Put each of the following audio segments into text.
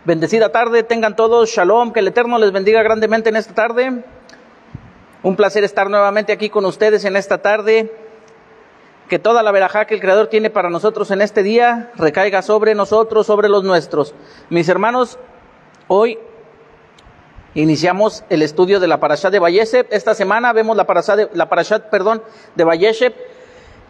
Bendecida tarde, tengan todos, shalom, que el Eterno les bendiga grandemente en esta tarde. Un placer estar nuevamente aquí con ustedes en esta tarde. Que toda la verajá que el Creador tiene para nosotros en este día recaiga sobre nosotros, sobre los nuestros. Mis hermanos, hoy iniciamos el estudio de la parashá de Vayeshev. Esta semana vemos la parashá de Vayeshev,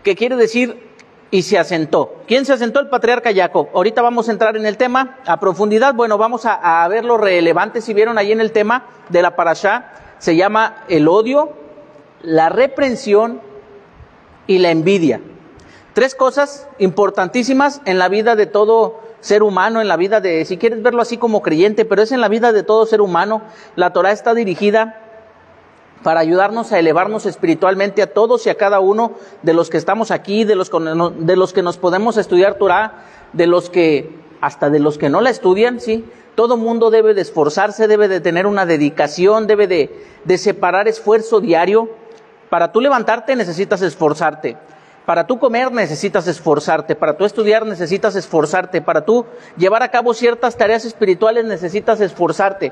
que quiere decir y se asentó. ¿Quién se asentó? El patriarca Jacob. Ahorita vamos a entrar en el tema a profundidad. Bueno, vamos a ver lo relevante. Si vieron ahí en el tema de la parashá, se llama el odio, la reprensión y la envidia. Tres cosas importantísimas en la vida de todo ser humano, en la vida de, si quieres verlo así como creyente, pero es en la vida de todo ser humano. La Torah está dirigida para ayudarnos a elevarnos espiritualmente a todos y a cada uno de los que estamos aquí, de los que nos podemos estudiar Torah, hasta de los que no la estudian, ¿sí? Todo mundo debe de esforzarse, debe de tener una dedicación, debe de separar esfuerzo diario. Para tú levantarte necesitas esforzarte. Para tú comer necesitas esforzarte. Para tú estudiar necesitas esforzarte. Para tú llevar a cabo ciertas tareas espirituales necesitas esforzarte.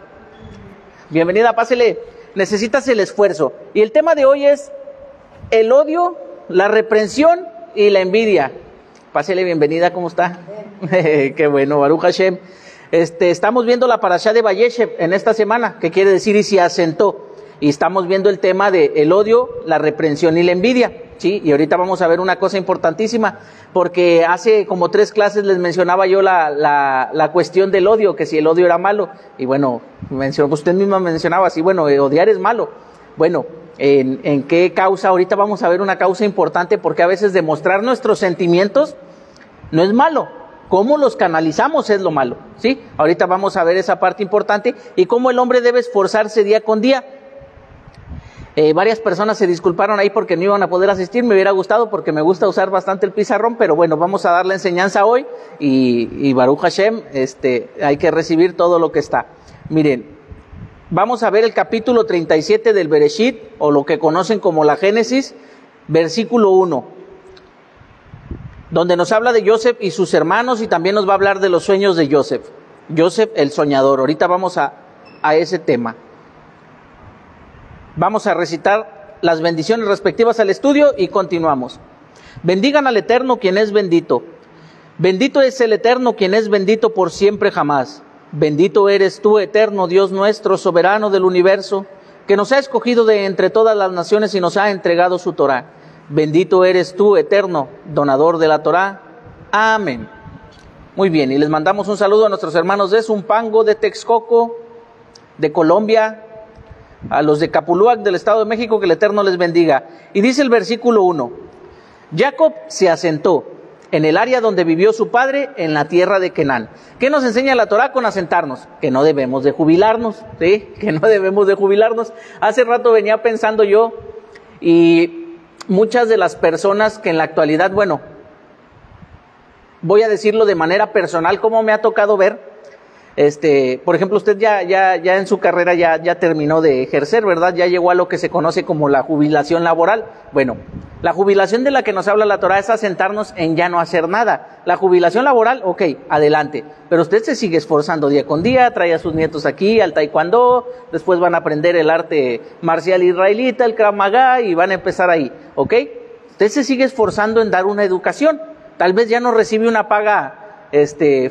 Bienvenida, pásele. Necesitas el esfuerzo. Y el tema de hoy es el odio, la reprensión y la envidia. Pásele, bienvenida, ¿cómo está? Qué bueno, Baruch Hashem. Estamos viendo la parashá de Vayeshev en esta semana, que quiere decir y se asentó. Y estamos viendo el tema de el odio, la reprensión y la envidia. Sí, y ahorita vamos a ver una cosa importantísima, porque hace como 3 clases les mencionaba yo la cuestión del odio, que si el odio era malo, y bueno, usted misma mencionaba, sí, bueno, odiar es malo. Bueno, ¿en qué causa? Ahorita vamos a ver una causa importante, porque a veces demostrar nuestros sentimientos no es malo, cómo los canalizamos es lo malo, ¿sí? Ahorita vamos a ver esa parte importante, y cómo el hombre debe esforzarse día con día. Varias personas se disculparon ahí porque no iban a poder asistir. Me hubiera gustado porque me gusta usar bastante el pizarrón, pero bueno, vamos a dar la enseñanza hoy y Baruch Hashem, hay que recibir todo lo que está. Miren, vamos a ver el capítulo 37 del Bereshit, o lo que conocen como la Génesis, versículo 1, donde nos habla de Yosef y sus hermanos, y también nos va a hablar de los sueños de Yosef. Yosef el soñador. Ahorita vamos a ese tema. Vamos a recitar las bendiciones respectivas al estudio y continuamos. Bendigan al Eterno, quien es bendito. Bendito es el Eterno, quien es bendito por siempre jamás. Bendito eres tú, Eterno, Dios nuestro, soberano del universo, que nos ha escogido de entre todas las naciones y nos ha entregado su Torah. Bendito eres tú, Eterno, donador de la Torah. Amén. Muy bien, y les mandamos un saludo a nuestros hermanos de Zumpango, de Texcoco, de Colombia, a los de Capuluac del Estado de México, que el Eterno les bendiga. Y dice el versículo 1, Jacob se asentó en el área donde vivió su padre, en la tierra de Canaán. ¿Qué nos enseña la Torah con asentarnos? Que no debemos de jubilarnos, ¿sí? Que no debemos de jubilarnos. Hace rato venía pensando yo, y muchas de las personas que en la actualidad, bueno, voy a decirlo de manera personal, como me ha tocado ver, por ejemplo, usted ya en su carrera ya terminó de ejercer, ¿verdad? Ya llegó a lo que se conoce como la jubilación laboral. Bueno, la jubilación de la que nos habla la Torah es asentarnos en ya no hacer nada. La jubilación laboral, ok, adelante. Pero usted se sigue esforzando día con día, trae a sus nietos aquí al taekwondo, después van a aprender el arte marcial israelita, el Krav Maga, y van a empezar ahí, ¿ok? Usted se sigue esforzando en dar una educación. Tal vez ya no recibe una paga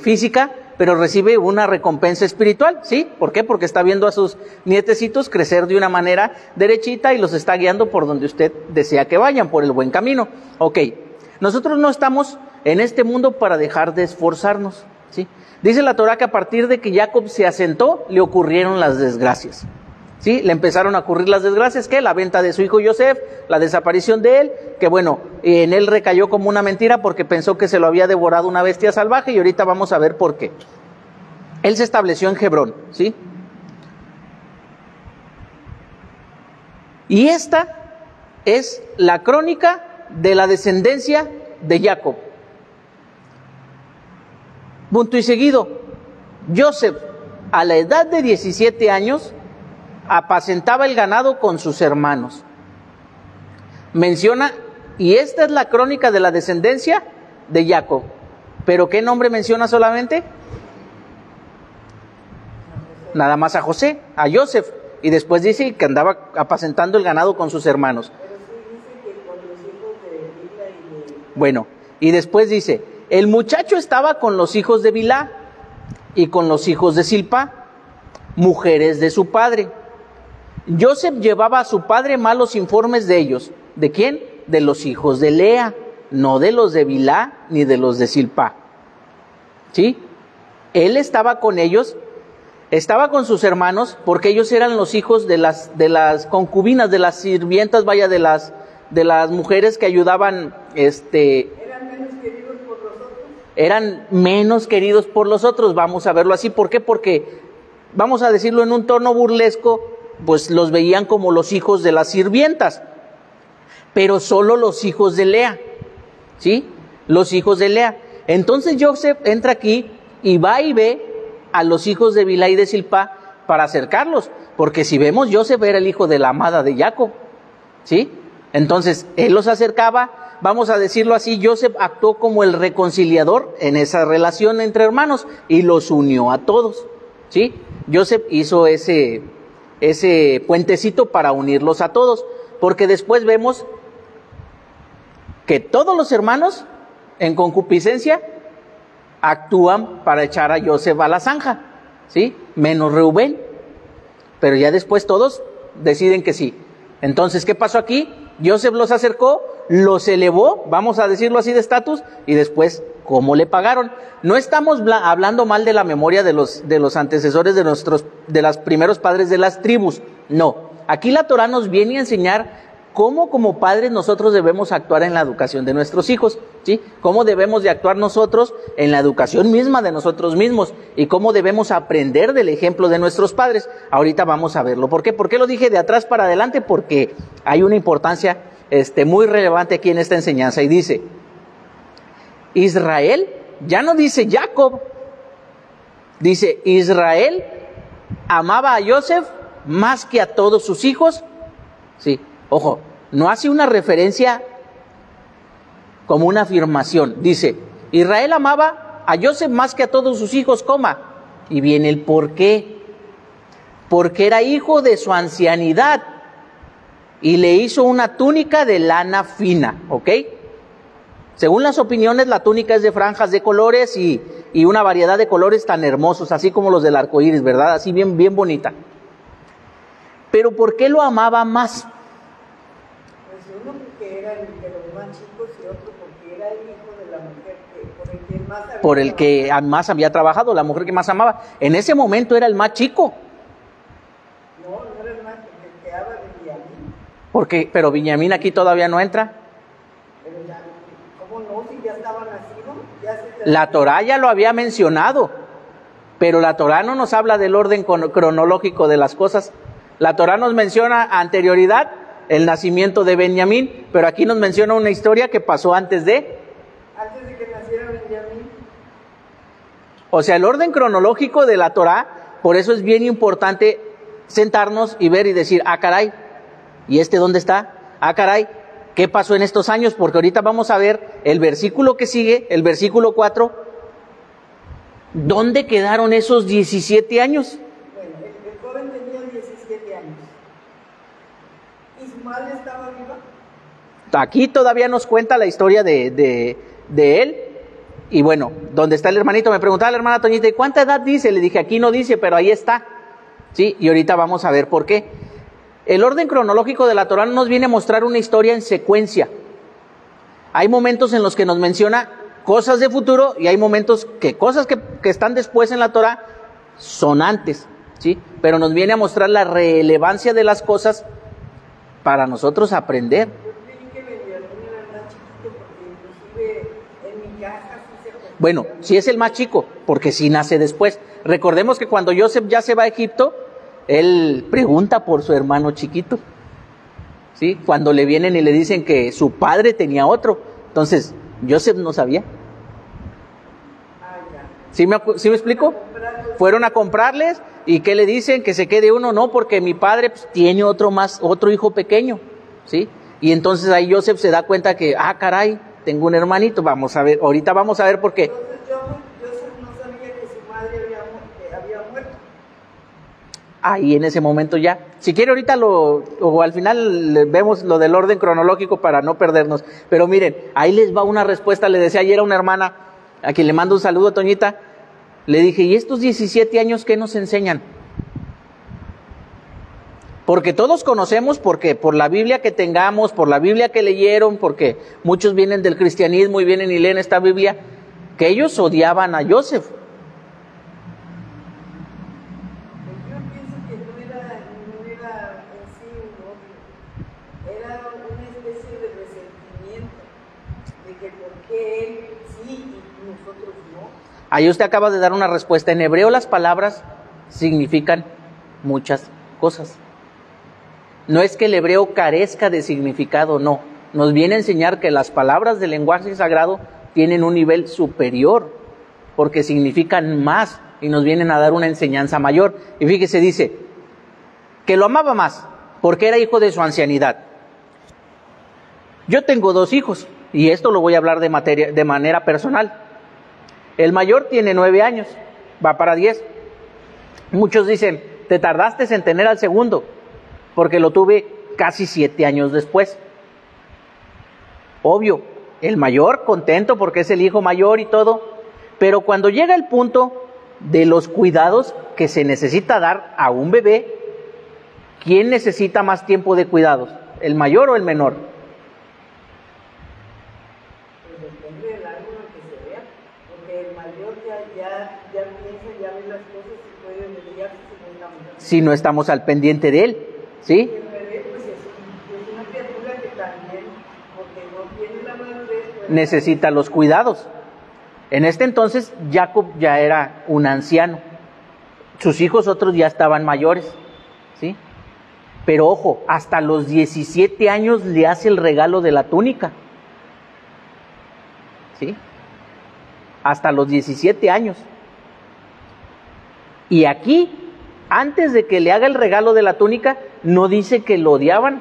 física, pero recibe una recompensa espiritual, ¿sí? ¿Por qué? Porque está viendo a sus nietecitos crecer de una manera derechita y los está guiando por donde usted desea que vayan, por el buen camino. Ok, nosotros no estamos en este mundo para dejar de esforzarnos, ¿sí? Dice la Torah que a partir de que Jacob se asentó, le ocurrieron las desgracias, ¿sí? Le empezaron a ocurrir las desgracias, ¿qué? La venta de su hijo Yosef, la desaparición de él, que bueno, en él recayó como una mentira porque pensó que se lo había devorado una bestia salvaje, y ahorita vamos a ver por qué. Él se estableció en Hebrón, ¿sí? Y esta es la crónica de la descendencia de Jacob. Punto y seguido, Yosef, a la edad de 17 años, apacentaba el ganado con sus hermanos. Menciona, y esta es la crónica de la descendencia de Jacob. ¿Pero qué nombre menciona solamente? nada más a José, a Joseph, y después dice que andaba apacentando el ganado con sus hermanos. Pero sí dice que con los hijos de Bilha y de... Bueno, y después dice, el muchacho estaba con los hijos de Bilha y con los hijos de Zilpa, mujeres de su padre. Joseph llevaba a su padre malos informes de ellos. ¿De quién? De los hijos de Lea, no de los de Bilha ni de los de Zilpa. ¿Sí? Él estaba con ellos, estaba con sus hermanos, porque ellos eran los hijos de las concubinas, de las sirvientas, vaya, de las mujeres que ayudaban, ¿Eran menos queridos por los otros? Eran menos queridos por los otros, vamos a verlo así. ¿Por qué? Porque, vamos a decirlo en un tono burlesco, pues los veían como los hijos de las sirvientas, pero solo los hijos de Lea, ¿sí? Los hijos de Lea. Entonces Joseph entra aquí y va y ve a los hijos de Bilha y de Zilpa para acercarlos, porque si vemos, Joseph era el hijo de la amada de Jacob, ¿sí? Entonces él los acercaba, vamos a decirlo así, Joseph actuó como el reconciliador en esa relación entre hermanos y los unió a todos, ¿sí? Joseph hizo ese puentecito para unirlos a todos, porque después vemos que todos los hermanos en concupiscencia actúan para echar a Joseph a la zanja, ¿sí? Menos Reubén, pero ya después todos deciden que sí. Entonces, ¿qué pasó aquí? Joseph los acercó, los elevó, vamos a decirlo así, de estatus, y después, ¿cómo le pagaron? No estamos hablando mal de la memoria de los antecesores de los primeros padres de las tribus, no. Aquí la Torah nos viene a enseñar cómo como padres nosotros debemos actuar en la educación de nuestros hijos, ¿sí? Cómo debemos de actuar nosotros en la educación misma de nosotros mismos y cómo debemos aprender del ejemplo de nuestros padres. Ahorita vamos a verlo. ¿Por qué? ¿Por qué lo dije de atrás para adelante? Porque hay una importancia muy relevante aquí en esta enseñanza. Y dice, Israel, ya no dice Jacob, dice Israel amaba a Joseph más que a todos sus hijos, sí. Ojo, no hace una referencia como una afirmación. Dice, Israel amaba a Joseph más que a todos sus hijos, coma. Y viene el por qué. Porque era hijo de su ancianidad y le hizo una túnica de lana fina, ¿ok? Según las opiniones, la túnica es de franjas de colores y una variedad de colores tan hermosos, así como los del arco iris, ¿verdad? Así bien, bien bonita. Pero ¿por qué lo amaba más? Uno porque era el de los más chicos y otro porque era el hijo de la mujer por el que más había trabajado, la mujer que más amaba. En ese momento era el más chico. No, no era el más, el que habla de Benjamín. Pero Benjamín aquí todavía no entra. Pero ya, ¿cómo no? Si ya estaba nacido. La Torá ya lo había mencionado, pero la Torá no nos habla del orden cronológico de las cosas. La Torá nos menciona anterioridad, el nacimiento de Benjamín, pero aquí nos menciona una historia que pasó antes de que naciera Benjamín. O sea, el orden cronológico de la Torá, por eso es bien importante sentarnos y ver y decir, ah, caray, ¿y dónde está? Ah, caray, ¿qué pasó en estos años? Porque ahorita vamos a ver el versículo que sigue, el versículo 4, ¿dónde quedaron esos 17 años? Bueno, el joven tenía 17 años. ¿Ismael estaba viva? Aquí todavía nos cuenta la historia de él. Y bueno, ¿dónde está el hermanito? Me preguntaba la hermana Toñita, ¿y cuánta edad dice? Le dije, aquí no dice, pero ahí está. Sí, y ahorita vamos a ver por qué. El orden cronológico de la Torá nos viene a mostrar una historia en secuencia. Hay momentos en los que nos menciona cosas de futuro y hay momentos que cosas que están después en la Torá son antes, ¿sí? Pero nos viene a mostrar la relevancia de las cosas para nosotros aprender. Yo creí que Benjamín era el más chiquito porque inclusive en mi casa sí se... Bueno, sí es el más chico, porque sí nace después. Recordemos que cuando Joseph ya se va a Egipto, él pregunta por su hermano chiquito, ¿sí? Cuando le vienen y le dicen que su padre tenía otro, entonces Joseph no sabía. ¿Sí me explico? Fueron a comprarles y ¿qué le dicen? Que se quede uno, no, porque mi padre pues, tiene otro hijo pequeño, ¿sí? Y entonces ahí Joseph se da cuenta que, ah, caray, tengo un hermanito, vamos a ver, ahorita vamos a ver por qué. Entonces Joseph no sabía que su madre había muerto. ahí en ese momento ya. Si quiere ahorita o al final vemos lo del orden cronológico para no perdernos. Pero miren, ahí les va una respuesta. Le decía ayer a una hermana, a quien le mando un saludo, Toñita, le dije, ¿y estos 17 años qué nos enseñan? Porque todos conocemos, porque por la Biblia que tengamos, por la Biblia que leyeron, porque muchos vienen del cristianismo y vienen y leen esta Biblia, que ellos odiaban a Joseph. Yo pienso que no era en sí un odio, era una especie de resentimiento, de que por qué él sí y nosotros no. Ahí usted acaba de dar una respuesta. En hebreo las palabras significan muchas cosas. No es que el hebreo carezca de significado, no. Nos viene a enseñar que las palabras del lenguaje sagrado tienen un nivel superior, porque significan más y nos vienen a dar una enseñanza mayor. Y fíjese, dice, que lo amaba más, porque era hijo de su ancianidad. Yo tengo 2 hijos, y esto lo voy a hablar de manera personal. El mayor tiene 9 años, va para 10. Muchos dicen, te tardaste en tener al segundo, porque lo tuve casi 7 años después. Obvio, el mayor contento porque es el hijo mayor y todo, pero cuando llega el punto de los cuidados que se necesita dar a un bebé, ¿quién necesita más tiempo de cuidados? ¿El mayor o el menor? Pues depende del ángulo que se vea, porque el mayor ya piensa, ya ve las cosas y puede desviarse según la mujer. Si no estamos al pendiente de él, ¿sí? Y el bebé pues es una criatura que también, porque no tiene la madurez, pues, necesita los cuidados. En este entonces Jacob ya era un anciano, sus hijos otros ya estaban mayores, ¿sí? Pero ojo, hasta los 17 años le hace el regalo de la túnica, ¿sí? Hasta los 17 años. Y aquí, antes de que le haga el regalo de la túnica, no dice que lo odiaban.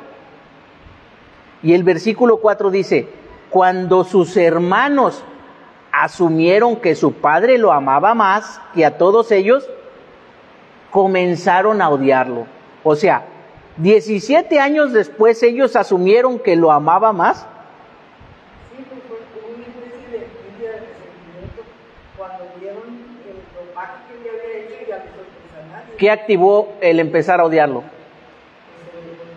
Y el versículo 4 dice, cuando sus hermanos asumieron que su padre lo amaba más que a todos ellos, comenzaron a odiarlo. O sea, 17 años después ellos asumieron que lo amaba más. sí, pues fue una especie de envidia, de resentimiento, cuando vieron el ropaje que le había hecho y ya no sorpresa a nadie. ¿Qué activó el empezar a odiarlo?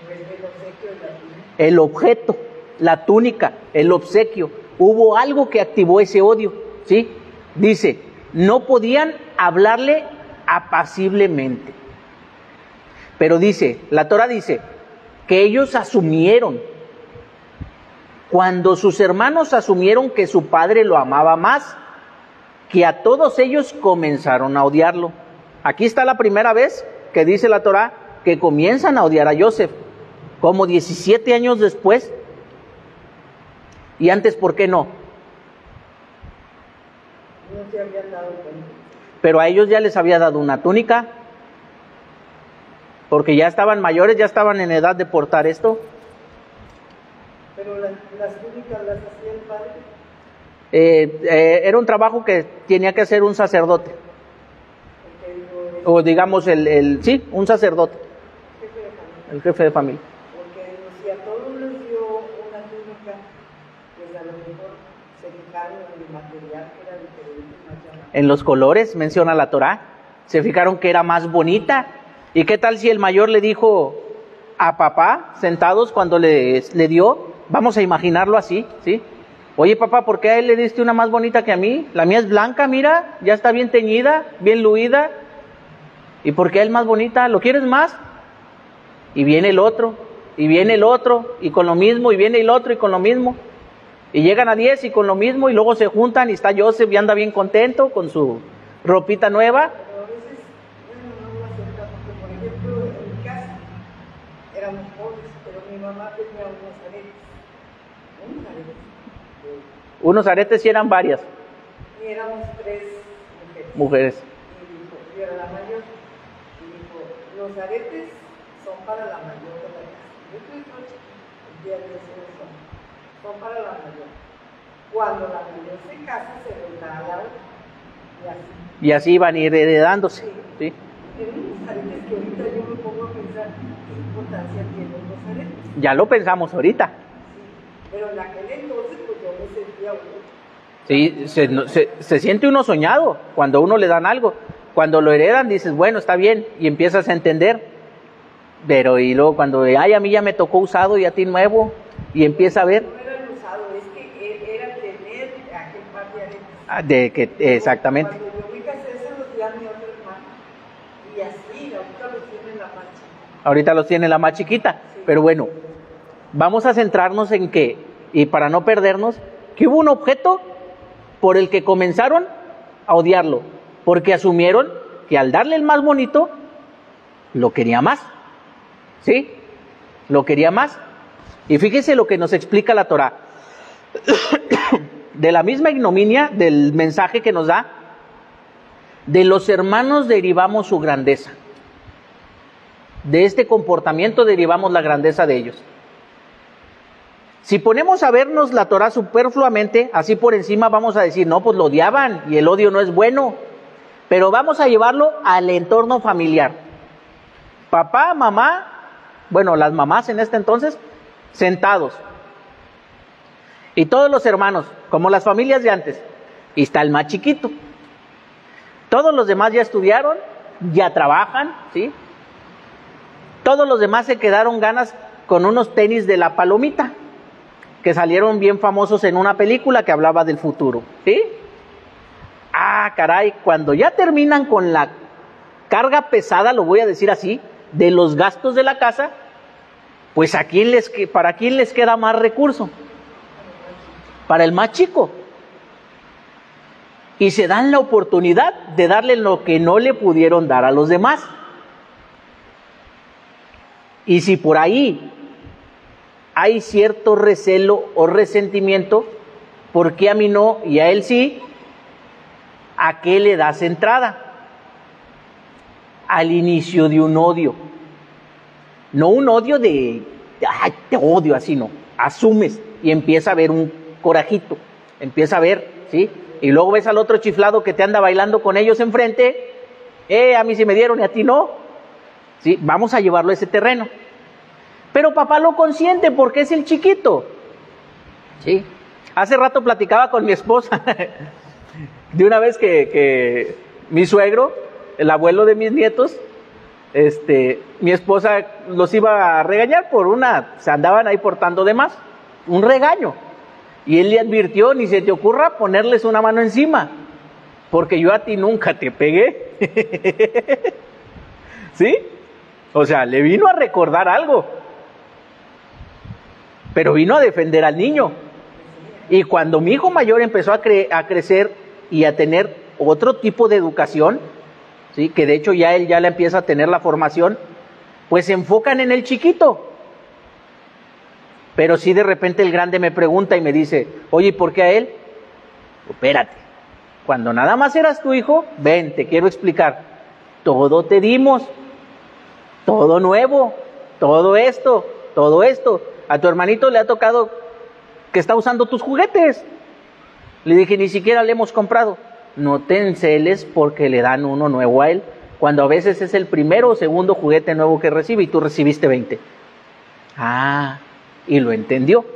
El obsequio de la túnica. El objeto, la túnica, el obsequio. Hubo algo que activó ese odio, ¿sí? Dice, no podían hablarle apaciblemente. Pero dice, la Torah dice, que ellos asumieron, cuando sus hermanos asumieron que su padre lo amaba más, que a todos ellos comenzaron a odiarlo. Aquí está la primera vez que dice la Torah que comienzan a odiar a Joseph, como 17 años después. Y antes, ¿por qué no? No se habían dado cuenta. Pero a ellos ya les había dado una túnica, porque ya estaban mayores, ya estaban en edad de portar esto. Pero las túnicas las hacía el padre. Era un trabajo que tenía que hacer un sacerdote, o digamos sí, un sacerdote, el jefe de familia. Porque si a todos les dio una túnica, pues a lo mejor se fijaron en el material que era diferente, más llamativo. En los colores, menciona la Torah, se fijaron que era más bonita. ¿Y qué tal si el mayor le dijo a papá, sentados cuando le dio? Vamos a imaginarlo así, ¿sí? Oye papá, ¿por qué a él le diste una más bonita que a mí? La mía es blanca, mira, ya está bien teñida, bien luida. ¿Y por qué a él más bonita? ¿Lo quieres más? Y viene el otro, y viene el otro, y con lo mismo, y viene el otro, y con lo mismo. Y llegan a 10 y con lo mismo, y luego se juntan, y está Joseph y anda bien contento con su ropita nueva. Pero a veces, bueno, no lo acepta, porque por ejemplo, en mi casa éramos pobres, pero mi mamá tenía unos aretes. Unos aretes sí eran varias Y éramos 3 mujeres. Y dijo, yo era la mayor, y dijo, los aretes son para la mayor de la casa. Yo estoy chiquita, el día de eso son para la mayor. Cuando la mayor se casa, se los da a la otra. Y así. Y así iban a ir heredándose, ¿sí? En un aretes que ahorita yo me pongo a pensar qué importancia tienen los aretes. Ya lo pensamos ahorita. Sí, pero en aquel entonces pues yo me sentía uno. Sí, se siente uno soñado cuando a uno le dan algo. Cuando lo heredan dices, bueno, está bien, y empiezas a entender. Pero y luego cuando, ay, a mí ya me tocó usado y a ti nuevo, y empieza a ver. No era el usado, es que era tener aquel par de aretes. Exactamente. Cuando yo me casé se los di a mi otro hermano. Y así, ahorita los tiene la mancha. Ahorita los tiene la más chiquita. Sí. Pero bueno, vamos a centrarnos en que, y para no perdernos, que hubo un objeto por el que comenzaron a odiarlo, porque asumieron que al darle el más bonito, lo quería más. ¿Sí? Lo quería más. Y fíjese lo que nos explica la Torá. De la misma ignominia del mensaje que nos da, de los hermanos derivamos su grandeza. De este comportamiento derivamos la grandeza de ellos. Si ponemos a vernos la Torá superfluamente, así por encima vamos a decir, no, pues lo odiaban y el odio no es bueno. Pero vamos a llevarlo al entorno familiar. Papá, mamá, bueno, las mamás en este entonces, sentados. Y todos los hermanos, como las familias de antes. Y está el más chiquito. Todos los demás ya estudiaron, ya trabajan, ¿sí? Todos los demás se quedaron ganas con unos tenis de la palomita, que salieron bien famosos en una película que hablaba del futuro, ¿sí? Ah, caray, cuando ya terminan con la carga pesada, lo voy a decir así, de los gastos de la casa, pues ¿para quién les queda más recurso? Para el más chico. Y se dan la oportunidad de darle lo que no le pudieron dar a los demás. Y si por ahí hay cierto recelo o resentimiento, ¿por qué a mí no y a él sí? ¿A qué le das entrada? Al inicio de un odio. No un odio de, ay, te odio, así no. Asumes y empieza a ver un corajito, empieza a ver, ¿sí? Y luego ves al otro chiflado que te anda bailando con ellos enfrente, a mí sí me dieron y a ti no, ¿sí? Vamos a llevarlo a ese terreno. Pero papá lo consiente porque es el chiquito, ¿sí? Hace rato platicaba con mi esposa de una vez que mi suegro, el abuelo de mis nietos, mi esposa los iba a regañar se andaban ahí portando de más, un regaño. Y él le advirtió, ni se te ocurra ponerles una mano encima, porque yo a ti nunca te pegué. ¿Sí? O sea, le vino a recordar algo, pero vino a defender al niño. Y cuando mi hijo mayor empezó a crecer y a tener otro tipo de educación, ¿sí? Que de hecho él ya le empieza a tener la formación, pues se enfocan en el chiquito. Pero si de repente el grande me pregunta y me dice, oye, ¿por qué a él? Espérate, cuando nada más eras tu hijo, ven, te quiero explicar. Todo te dimos, todo nuevo, todo esto. A tu hermanito le ha tocado que está usando tus juguetes. Le dije, ni siquiera le hemos comprado. No te enceles porque le dan uno nuevo a él, cuando a veces es el primero o segundo juguete nuevo que recibe y tú recibiste 20. Ah, y lo entendió.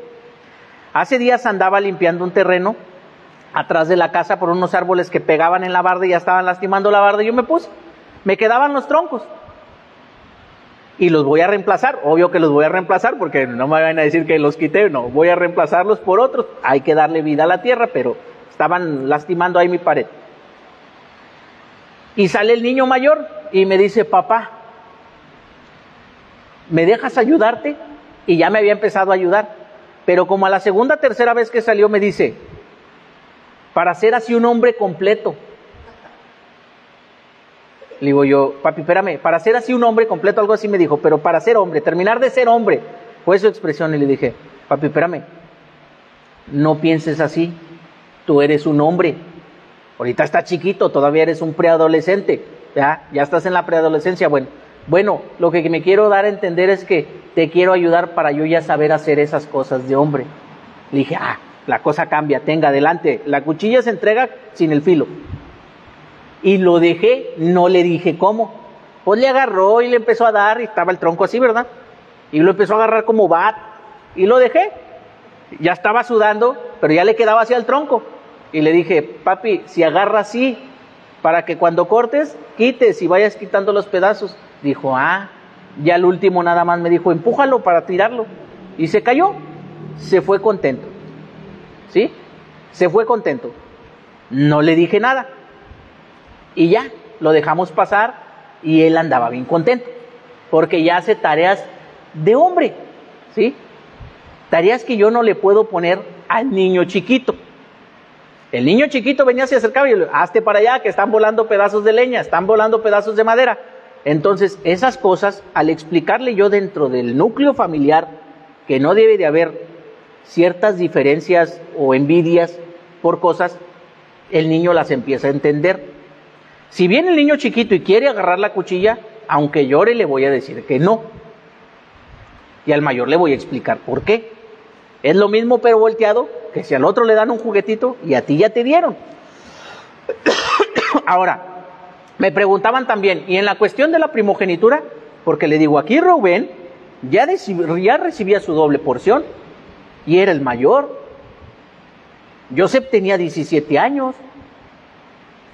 Hace días andaba limpiando un terreno atrás de la casa por unos árboles que pegaban en la barda y ya estaban lastimando la barda. Y yo me quedaban los troncos y los voy a reemplazar. Obvio que los voy a reemplazar porque no me van a decir que los quité. No, voy a reemplazarlos por otros. Hay que darle vida a la tierra, pero estaban lastimando ahí mi pared. Y sale el niño mayor y me dice, papá, ¿me dejas ayudarte? Y ya me había empezado a ayudar, pero como a la segunda, tercera vez que salió me dice, para ser así un hombre completo. Le digo yo, papi, espérame, para ser así un hombre completo, algo así me dijo, pero para ser hombre, terminar de ser hombre, fue su expresión. Y le dije, papi, espérame, no pienses así, tú eres un hombre, ahorita estás chiquito, todavía eres un preadolescente, ya estás en la preadolescencia. Bueno, lo que me quiero dar a entender es que te quiero ayudar para yo ya saber hacer esas cosas de hombre. Le dije, la cosa cambia, tenga, adelante. La cuchilla se entrega sin el filo. Y lo dejé, no le dije cómo. Pues le agarró y le empezó a dar, y estaba el tronco así, ¿verdad? Y lo empezó a agarrar como bat, y lo dejé. Ya estaba sudando, pero ya le quedaba hacia el tronco. Y le dije, papi, si agarra así, para que cuando cortes, quites y vayas quitando los pedazos. Dijo, ya al último nada más me dijo, empújalo para tirarlo. Y se cayó, se fue contento. ¿Sí? Se fue contento. No le dije nada. Y ya, lo dejamos pasar y él andaba bien contento. Porque ya hace tareas de hombre. ¿Sí? Tareas que yo no le puedo poner al niño chiquito. El niño chiquito venía, se acercaba y yo le digo, hazte para allá que están volando pedazos de leña, están volando pedazos de madera. Entonces, esas cosas, al explicarle yo dentro del núcleo familiar que no debe de haber ciertas diferencias o envidias por cosas, el niño las empieza a entender. Si viene el niño chiquito y quiere agarrar la cuchilla, aunque llore, le voy a decir que no. Y al mayor le voy a explicar por qué. Es lo mismo pero volteado, que si al otro le dan un juguetito y a ti ya te dieron. Ahora, me preguntaban también, y en la cuestión de la primogenitura, porque le digo, aquí Rubén ya recibía su doble porción y era el mayor. Joseph tenía 17 años,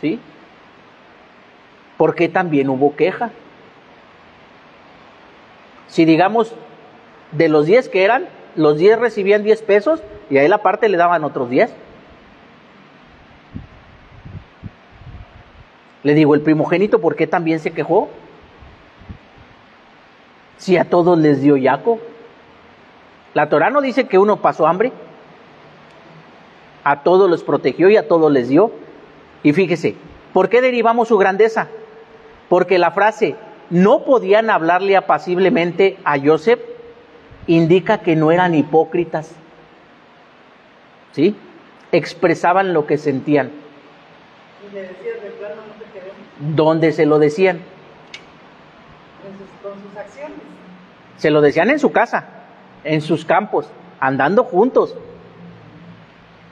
¿sí? ¿Por qué también hubo queja? Si digamos, de los 10 que eran, los 10 recibían 10 pesos y a él aparte le daban otros 10. Le digo, el primogénito, ¿por qué también se quejó? Si a todos les dio yaco. La Torá no dice que uno pasó hambre. A todos los protegió y a todos les dio. Y fíjese, ¿por qué derivamos su grandeza? Porque la frase, no podían hablarle apaciblemente a Joseph, indica que no eran hipócritas. ¿Sí? Expresaban lo que sentían. Y le decías de plano, no te queremos. ¿Dónde se lo decían? Con sus acciones. Se lo decían en su casa, en sus campos, andando juntos.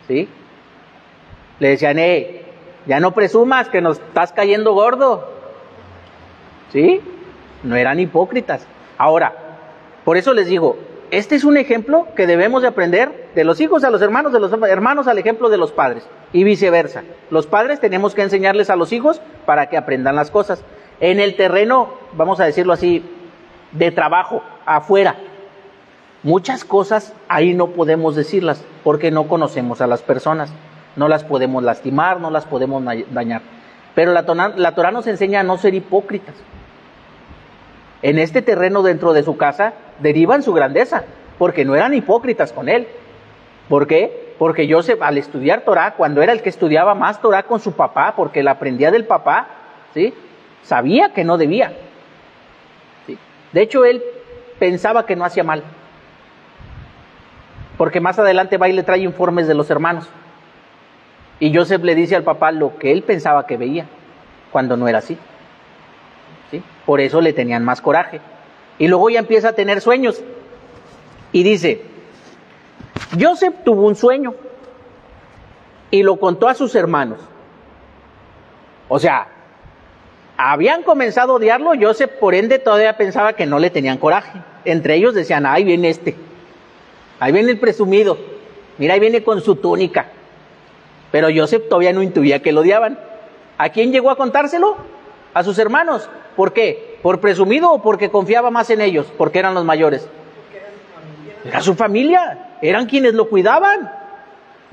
¿Sí? Le decían, ya no presumas que nos estás cayendo gordo. ¿Sí? No eran hipócritas. Ahora, por eso les digo, este es un ejemplo que debemos de aprender de los hijos a los hermanos, de los hermanos al ejemplo de los padres y viceversa. Los padres tenemos que enseñarles a los hijos para que aprendan las cosas. En el terreno, vamos a decirlo así, de trabajo, afuera, muchas cosas ahí no podemos decirlas porque no conocemos a las personas, no las podemos lastimar, no las podemos dañar. Pero la Torá nos enseña a no ser hipócritas. En este terreno dentro de su casa derivan su grandeza, porque no eran hipócritas con él. ¿Por qué? Porque Joseph, al estudiar Torá, cuando era el que estudiaba más Torá con su papá, porque la aprendía del papá, ¿sí? Sabía que no debía. ¿Sí? De hecho, él pensaba que no hacía mal, porque más adelante va y le trae informes de los hermanos. Y Joseph le dice al papá lo que él pensaba que veía, cuando no era así. ¿Sí? Por eso le tenían más coraje. Y luego ya empieza a tener sueños. Y dice, Joseph tuvo un sueño y lo contó a sus hermanos. O sea, habían comenzado a odiarlo. Joseph, por ende, todavía pensaba que no le tenían coraje. Entre ellos decían, ahí viene ahí viene el presumido, mira, ahí viene con su túnica. Pero Joseph todavía no intuía que lo odiaban. ¿A quién llegó a contárselo? A sus hermanos. ¿Por qué? ¿Por presumido o porque confiaba más en ellos? Porque eran los mayores. Era su familia, eran quienes lo cuidaban.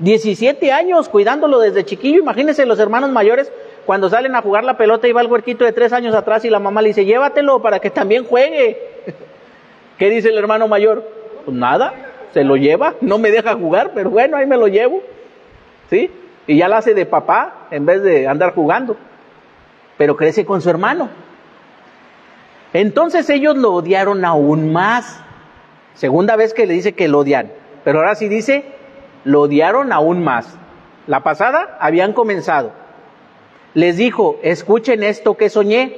17 años cuidándolo desde chiquillo. Imagínense los hermanos mayores cuando salen a jugar la pelota y va el huerquito de 3 años atrás y la mamá le dice, llévatelo para que también juegue. ¿Qué dice el hermano mayor? Pues nada, se lo lleva, no me deja jugar, pero bueno, ahí me lo llevo. ¿Sí? Y ya la hace de papá en vez de andar jugando. Pero crece con su hermano. Entonces ellos lo odiaron aún más. Segunda vez que le dice que lo odian. Pero ahora sí dice, lo odiaron aún más. La pasada habían comenzado. Les dijo, escuchen esto que soñé.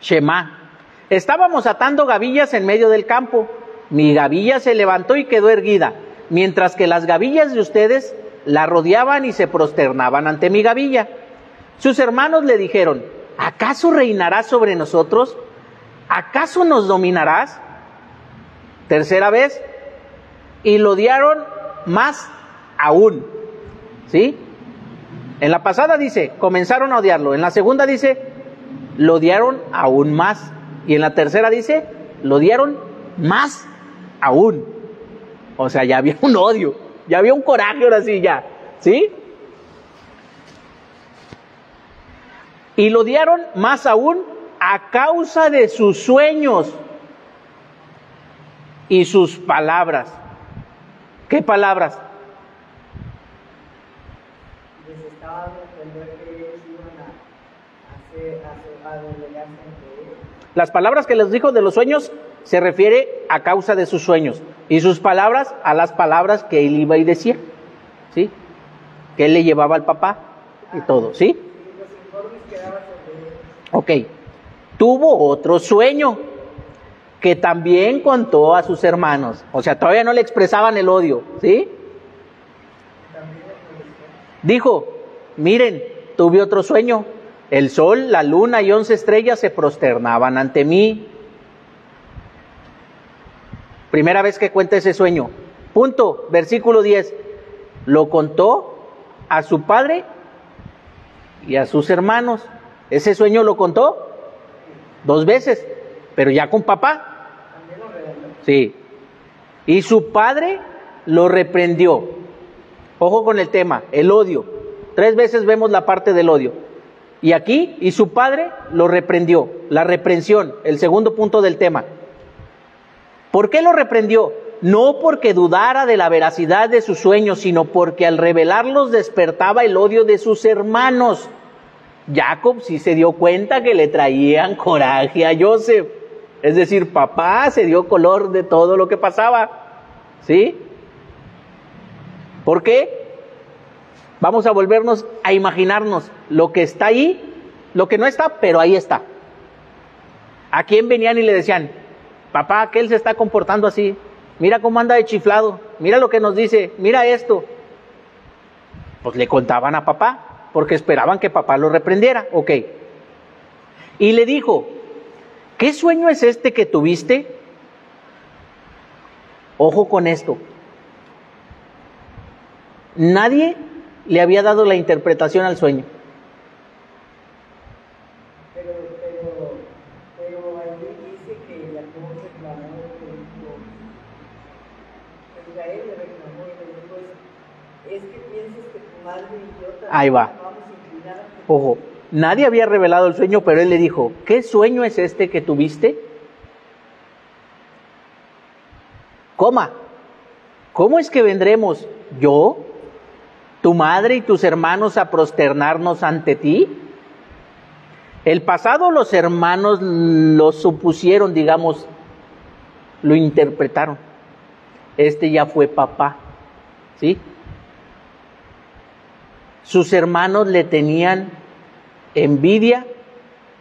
Shema. Estábamos atando gavillas en medio del campo. Mi gavilla se levantó y quedó erguida, mientras que las gavillas de ustedes la rodeaban y se prosternaban ante mi gavilla. Sus hermanos le dijeron, ¿acaso reinarás sobre nosotros? ¿Acaso nos dominarás? Tercera vez, y lo odiaron más aún, ¿sí? En la pasada dice, comenzaron a odiarlo. En la segunda dice, lo odiaron aún más. Y en la tercera dice, lo odiaron más aún. O sea, ya había un odio, ya había un coraje ahora sí ya, ¿sí? Y lo odiaron más aún a causa de sus sueños y sus palabras. ¿Qué palabras? Les estaba dando a entender que ellos iban a doblegarse ante ellos. Las palabras que les dijo de los sueños se refiere a causa de sus sueños. Y sus palabras a las palabras que él iba y decía, ¿sí? Que él le llevaba al papá y todo, ¿sí? Y los informes que daba sobre ellos. Ok. Tuvo otro sueño que también contó a sus hermanos. O sea, todavía no le expresaban el odio, ¿sí? Dijo, miren, tuve otro sueño. El sol, la luna y 11 estrellas se prosternaban ante mí. Primera vez que cuenta ese sueño. Punto. Versículo 10. Lo contó a su padre y a sus hermanos. Ese sueño lo contó 2 veces, pero ya con papá. Sí. Y su padre lo reprendió. Ojo con el tema, el odio. 3 veces vemos la parte del odio. Y aquí, y su padre lo reprendió. La reprensión, el segundo punto del tema. ¿Por qué lo reprendió? No porque dudara de la veracidad de sus sueños, sino porque al revelarlos despertaba el odio de sus hermanos. Jacob sí se dio cuenta que le traían coraje a Joseph. Es decir, papá se dio color de todo lo que pasaba. ¿Sí? ¿Por qué? Vamos a volvernos a imaginarnos lo que está ahí, lo que no está, pero ahí está. ¿A quién venían y le decían, papá, que él se está comportando así? Mira cómo anda de chiflado, mira lo que nos dice, mira esto. Pues le contaban a papá, porque esperaban que papá lo reprendiera. Ok. Y le dijo, ¿qué sueño es este que tuviste? Ojo con esto. Nadie le había dado la interpretación al sueño. Pero ahí dice que Jacob reclamó, Israel le reclamó y le dijo, es que piensas que tu madre y yo también Ahí va. vamos a inclinar. Ojo, nadie había revelado el sueño, pero él le dijo, ¿qué sueño es este que tuviste? ¿Cómo es que vendremos yo, tu madre y tus hermanos a prosternarnos ante ti? El pasado los hermanos lo supusieron, digamos, lo interpretaron. Este ya fue papá, ¿sí? Sus hermanos le tenían envidia,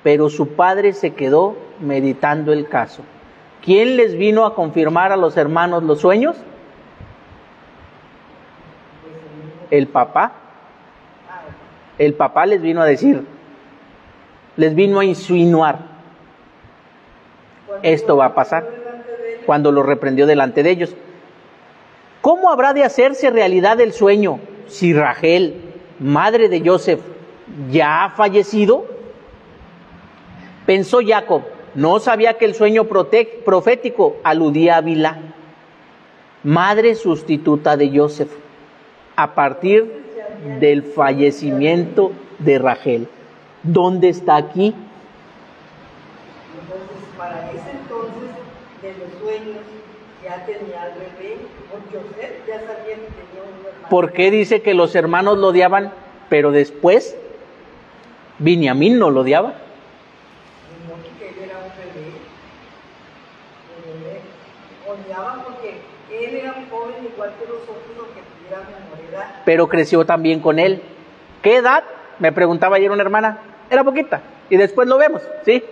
pero su padre se quedó meditando el caso. ¿Quién les vino a confirmar a los hermanos los sueños? El papá. El papá les vino a decir, les vino a insinuar, esto va a pasar, cuando lo reprendió delante de ellos. ¿Cómo habrá de hacerse realidad el sueño si Rachel, madre de Joseph, ya ha fallecido? Pensó Jacob, no sabía que el sueño profético aludía a Bilhá, madre sustituta de Joseph, a partir del fallecimiento de Rachel. ¿Dónde está aquí? Entonces, para ese entonces, de los sueños, ya tenía al bebé, o Joseph ya sabía que tenía un hermano. ¿Por qué dice que los hermanos lo odiaban, pero después Binyamin no lo odiaba? No, porque él era un bebé. Odiaban porque él era un joven igual que los otros que tuvieran menor edad. Pero creció también con él. ¿Qué edad? Me preguntaba ayer una hermana. Era poquita. Y después lo vemos, ¿sí?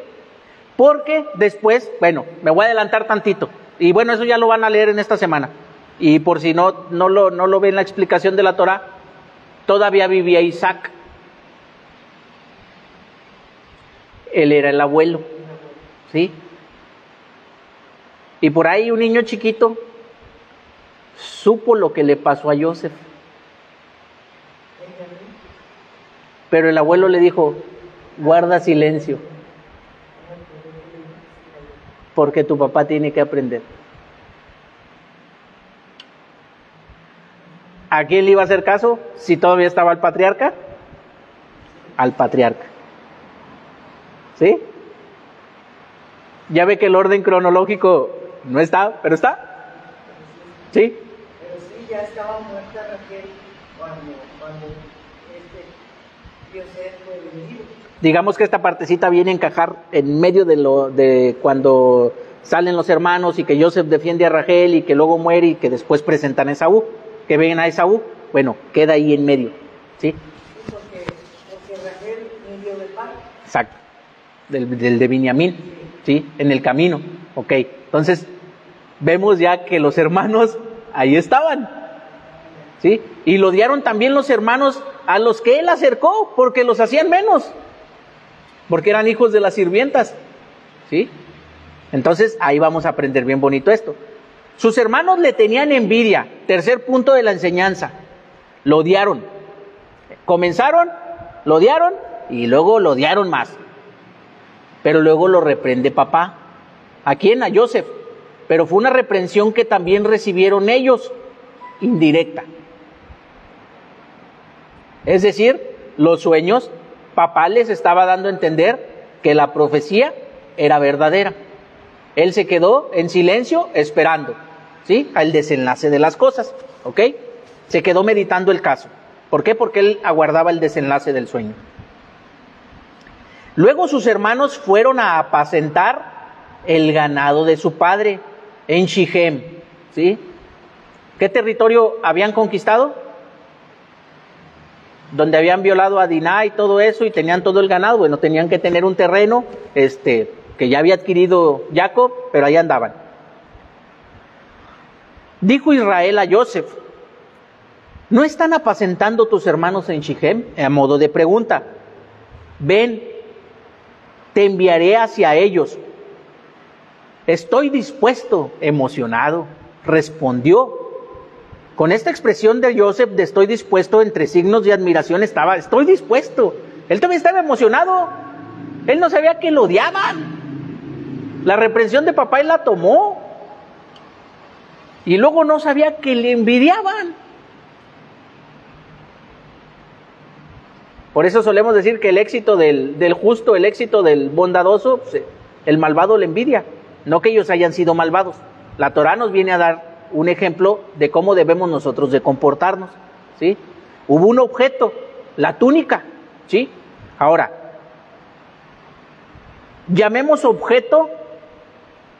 Porque después, bueno, me voy a adelantar tantito. Y bueno, eso ya lo van a leer en esta semana. Y por si no lo ven la explicación de la Torá, todavía vivía Isaac. Él era el abuelo, ¿sí? Y por ahí un niño chiquito supo lo que le pasó a Joseph. Pero el abuelo le dijo, guarda silencio, porque tu papá tiene que aprender. ¿A quién le iba a hacer caso si todavía estaba el patriarca? Al patriarca. ¿Sí? Ya ve que el orden cronológico no está, pero está. ¿Sí? Pero sí, ya estaba muerta Raquel cuando José fue vendido. Digamos que esta partecita viene a encajar en medio de cuando salen los hermanos y que Joseph defiende a Rachel y que luego muere y que después presentan a Esaú, que ven a Esaú, bueno, queda ahí en medio, ¿sí? Sí, porque Rachel murió del padre. Exacto, del de Beniamín, ¿sí? En el camino, ok. Entonces, vemos ya que los hermanos ahí estaban, ¿sí? Y lo odiaron también los hermanos a los que él acercó, porque los hacían menos, porque eran hijos de las sirvientas, ¿sí? Entonces, ahí vamos a aprender bien bonito esto. Sus hermanos le tenían envidia, tercer punto de la enseñanza, lo odiaron. Comenzaron, lo odiaron y luego lo odiaron más. Pero luego lo reprende papá. ¿A quién? A Joseph. Pero fue una reprensión que también recibieron ellos, indirecta. Es decir, los sueños, papá les estaba dando a entender que la profecía era verdadera. Él se quedó en silencio esperando, ¿sí? Al desenlace de las cosas, ¿ok? Se quedó meditando el caso. ¿Por qué? Porque él aguardaba el desenlace del sueño. Luego sus hermanos fueron a apacentar el ganado de su padre en Sichem, ¿sí? ¿Qué territorio habían conquistado? Donde habían violado a Diná y todo eso y tenían todo el ganado. Bueno, tenían que tener un terreno, que ya había adquirido Jacob, pero ahí andaban. Dijo Israel a Joseph, ¿no están apacentando tus hermanos en Sichem? A modo de pregunta. Ven, te enviaré hacia ellos. Estoy dispuesto, emocionado, respondió. Con esta expresión de Joseph de estoy dispuesto, entre signos de admiración estaba, estoy dispuesto. Él también estaba emocionado. Él no sabía que lo odiaban. La reprensión de papá él la tomó. Y luego no sabía que le envidiaban. Por eso solemos decir que el éxito del justo, el éxito del bondadoso, el malvado le envidia. No que ellos hayan sido malvados. La Torá nos viene a dar un ejemplo de cómo debemos nosotros de comportarnos, ¿sí? Hubo un objeto, la túnica, ¿sí? Ahora, llamemos objeto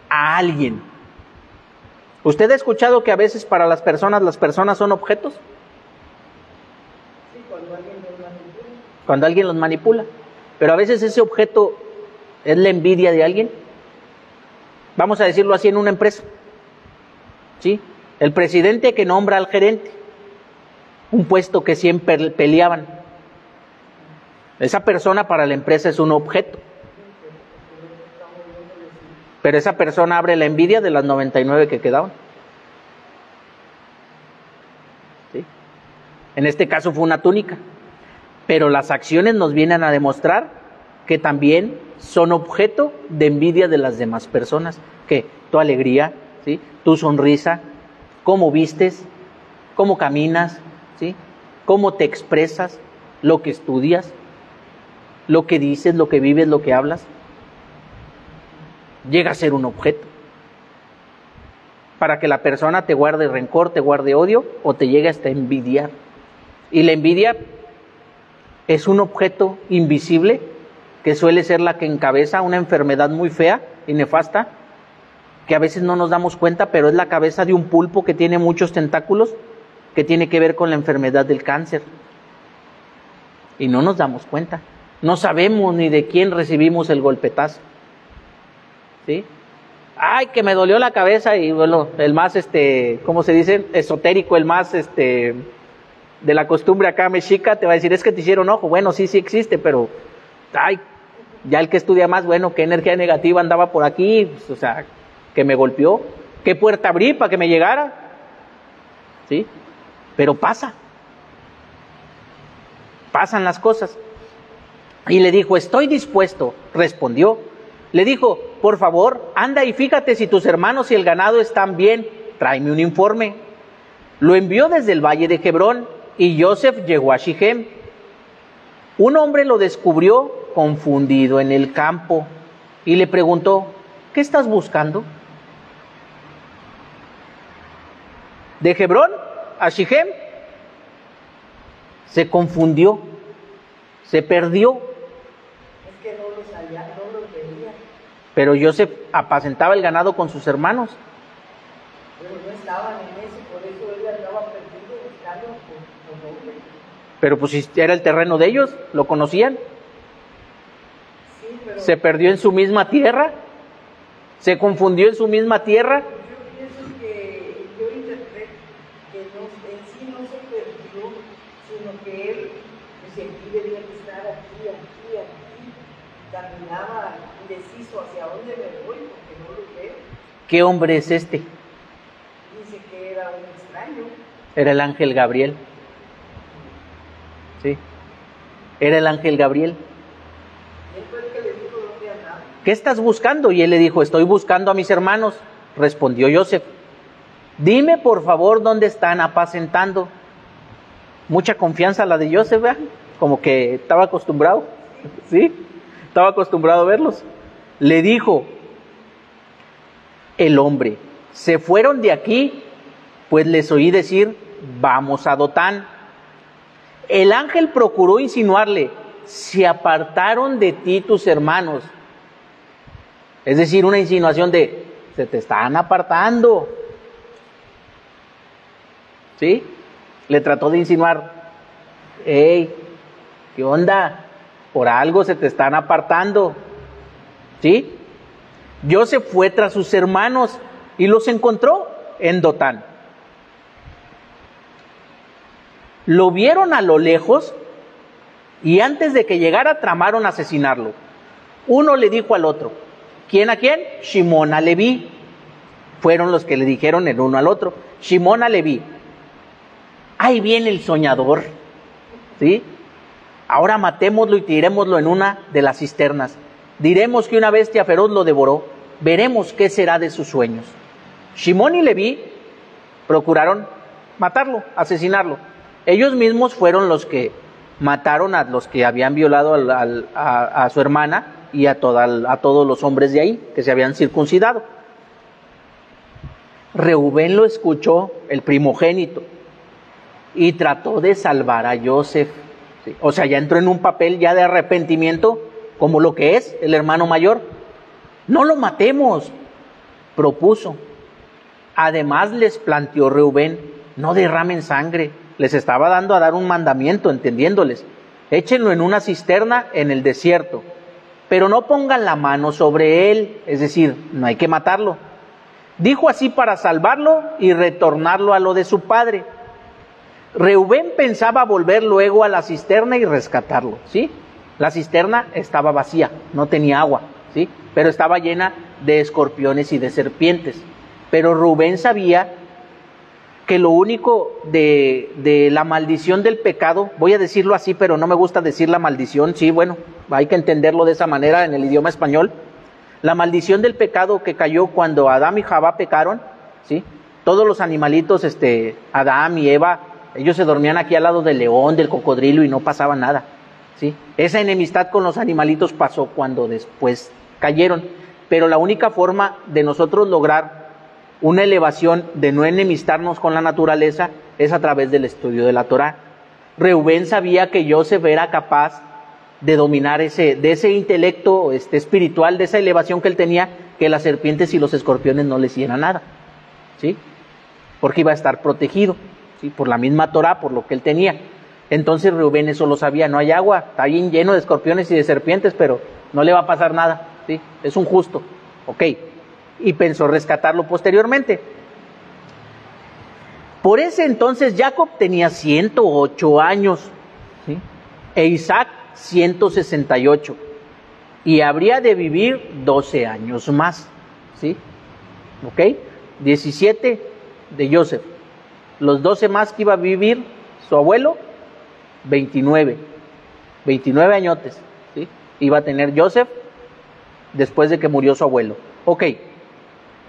a alguien. ¿Usted ha escuchado que a veces para las personas son objetos? Sí, cuando alguien los manipula. Cuando alguien los manipula. Pero a veces ese objeto es la envidia de alguien. Vamos a decirlo así en una empresa. ¿Sí? El presidente que nombra al gerente, un puesto que siempre peleaban. Esa persona para la empresa es un objeto. Pero esa persona abre la envidia de las 99 que quedaban. ¿Sí? En este caso fue una túnica. Pero las acciones nos vienen a demostrar que también son objeto de envidia de las demás personas. Que tu alegría, ¿sí? Tu sonrisa, cómo vistes, cómo caminas, ¿sí? Cómo te expresas, lo que estudias, lo que dices, lo que vives, lo que hablas, llega a ser un objeto para que la persona te guarde rencor, te guarde odio o te llegue hasta envidiar. Y la envidia es un objeto invisible que suele ser la que encabeza una enfermedad muy fea y nefasta, que a veces no nos damos cuenta, pero es la cabeza de un pulpo que tiene muchos tentáculos, que tiene que ver con la enfermedad del cáncer. Y no nos damos cuenta. No sabemos ni de quién recibimos el golpetazo. ¿Sí? Ay, que me dolió la cabeza y bueno, el más, ¿cómo se dice? Esotérico, el más, de la costumbre acá mexica, te va a decir, es que te hicieron ojo. Bueno, sí existe, pero, ay, Ya el que estudia más, bueno, qué energía negativa andaba por aquí, pues, o sea, que me golpeó, qué puerta abrí para que me llegara, ¿sí? Pero pasan las cosas. Y le dijo, estoy dispuesto, respondió. Le dijo, por favor, anda y fíjate si tus hermanos y el ganado están bien, tráeme un informe. Lo envió desde el valle de Hebrón, y Joseph llegó a Sichem. Un hombre lo descubrió confundido en el campo, y le preguntó, ¿qué estás buscando? De Hebrón a Sichem, se confundió, se perdió. Es que no los hallaba, no los veía. Pero Joseph apacentaba el ganado con sus hermanos. Pero no estaban en eso, por eso él andaba perdido buscando por hombre. Pero pues si era el terreno de ellos, lo conocían. Sí, pero Se perdió en su misma tierra, se confundió en su misma tierra. yo pienso que, yo interpreto que no, en sí no se perdió, sino que él, pues aquí debía de estar aquí, caminaba indeciso hacia dónde me voy, porque no lo veo. ¿Qué hombre es este? Dice que era un extraño. Era el ángel Gabriel. Sí, era el ángel Gabriel. Y él fue el que le dijo dónde andaba. ¿Qué estás buscando? Y él le dijo, estoy buscando a mis hermanos. Respondió Joseph, dime por favor dónde están apacentando. Mucha confianza la de Joseph, ¿verdad? Como que estaba acostumbrado, ¿sí? Estaba acostumbrado a verlos. Le dijo el hombre, se fueron de aquí, pues les oí decir, vamos a Dotán. El ángel procuró insinuarle, se apartaron de ti tus hermanos. Es decir, una insinuación de, se te están apartando. ¿Sí? Le trató de insinuar, hey, ¿qué onda? Por algo se te están apartando. ¿Sí? Joseph fue tras sus hermanos y los encontró en Dotán. Lo vieron a lo lejos y antes de que llegara tramaron asesinarlo. Uno le dijo al otro, ¿quién a quién? Shimón a Leví. Fueron los que le dijeron el uno al otro, Shimón a Leví, ahí viene el soñador, ¿sí? Ahora matémoslo y tirémoslo en una de las cisternas. Diremos que una bestia feroz lo devoró, veremos qué será de sus sueños. Shimón y Leví procuraron matarlo, asesinarlo. Ellos mismos fueron los que mataron a los que habían violado a su hermana y a todos los hombres de ahí que se habían circuncidado. Reubén lo escuchó, el primogénito, y trató de salvar a Joseph. ¿Sí? O sea, ya entró en un papel ya de arrepentimiento, como lo que es el hermano mayor. No lo matemos, propuso. Además les planteó Reubén, no derramen sangre. Les estaba dando a dar un mandamiento, entendiéndoles. Échenlo en una cisterna en el desierto, pero no pongan la mano sobre él, es decir, no hay que matarlo. Dijo así para salvarlo y retornarlo a lo de su padre. Reubén pensaba volver luego a la cisterna y rescatarlo, ¿sí? La cisterna estaba vacía, no tenía agua, ¿sí? Pero estaba llena de escorpiones y de serpientes. Pero Reubén sabía que lo único de la maldición del pecado, voy a decirlo así, pero no me gusta decir la maldición, sí, bueno, hay que entenderlo de esa manera en el idioma español. La maldición del pecado que cayó cuando Adán y Jabá pecaron, ¿sí? Todos los animalitos, Adán y Eva, ellos se dormían aquí al lado del león, del cocodrilo y no pasaba nada, ¿sí? Esa enemistad con los animalitos pasó cuando después cayeron, pero la única forma de nosotros lograr una elevación de no enemistarnos con la naturaleza es a través del estudio de la Torá. Reubén sabía que Joseph era capaz de dominar de ese intelecto espiritual, de esa elevación que él tenía, que las serpientes y los escorpiones no le hicieran nada, ¿sí? Porque iba a estar protegido, ¿sí? Por la misma Torá, por lo que él tenía. Entonces Reubén eso lo sabía, no hay agua, está bien lleno de escorpiones y de serpientes, pero no le va a pasar nada, ¿sí? Es un justo, ok. Y pensó rescatarlo posteriormente. Por ese entonces Jacob tenía 108 años, ¿sí? E Isaac 168. y habría de vivir 12 años más, ¿sí? ¿Ok? 17 de Joseph. Los 12 más que iba a vivir su abuelo, 29 añotes, ¿sí? Iba a tener Joseph después de que murió su abuelo. Ok,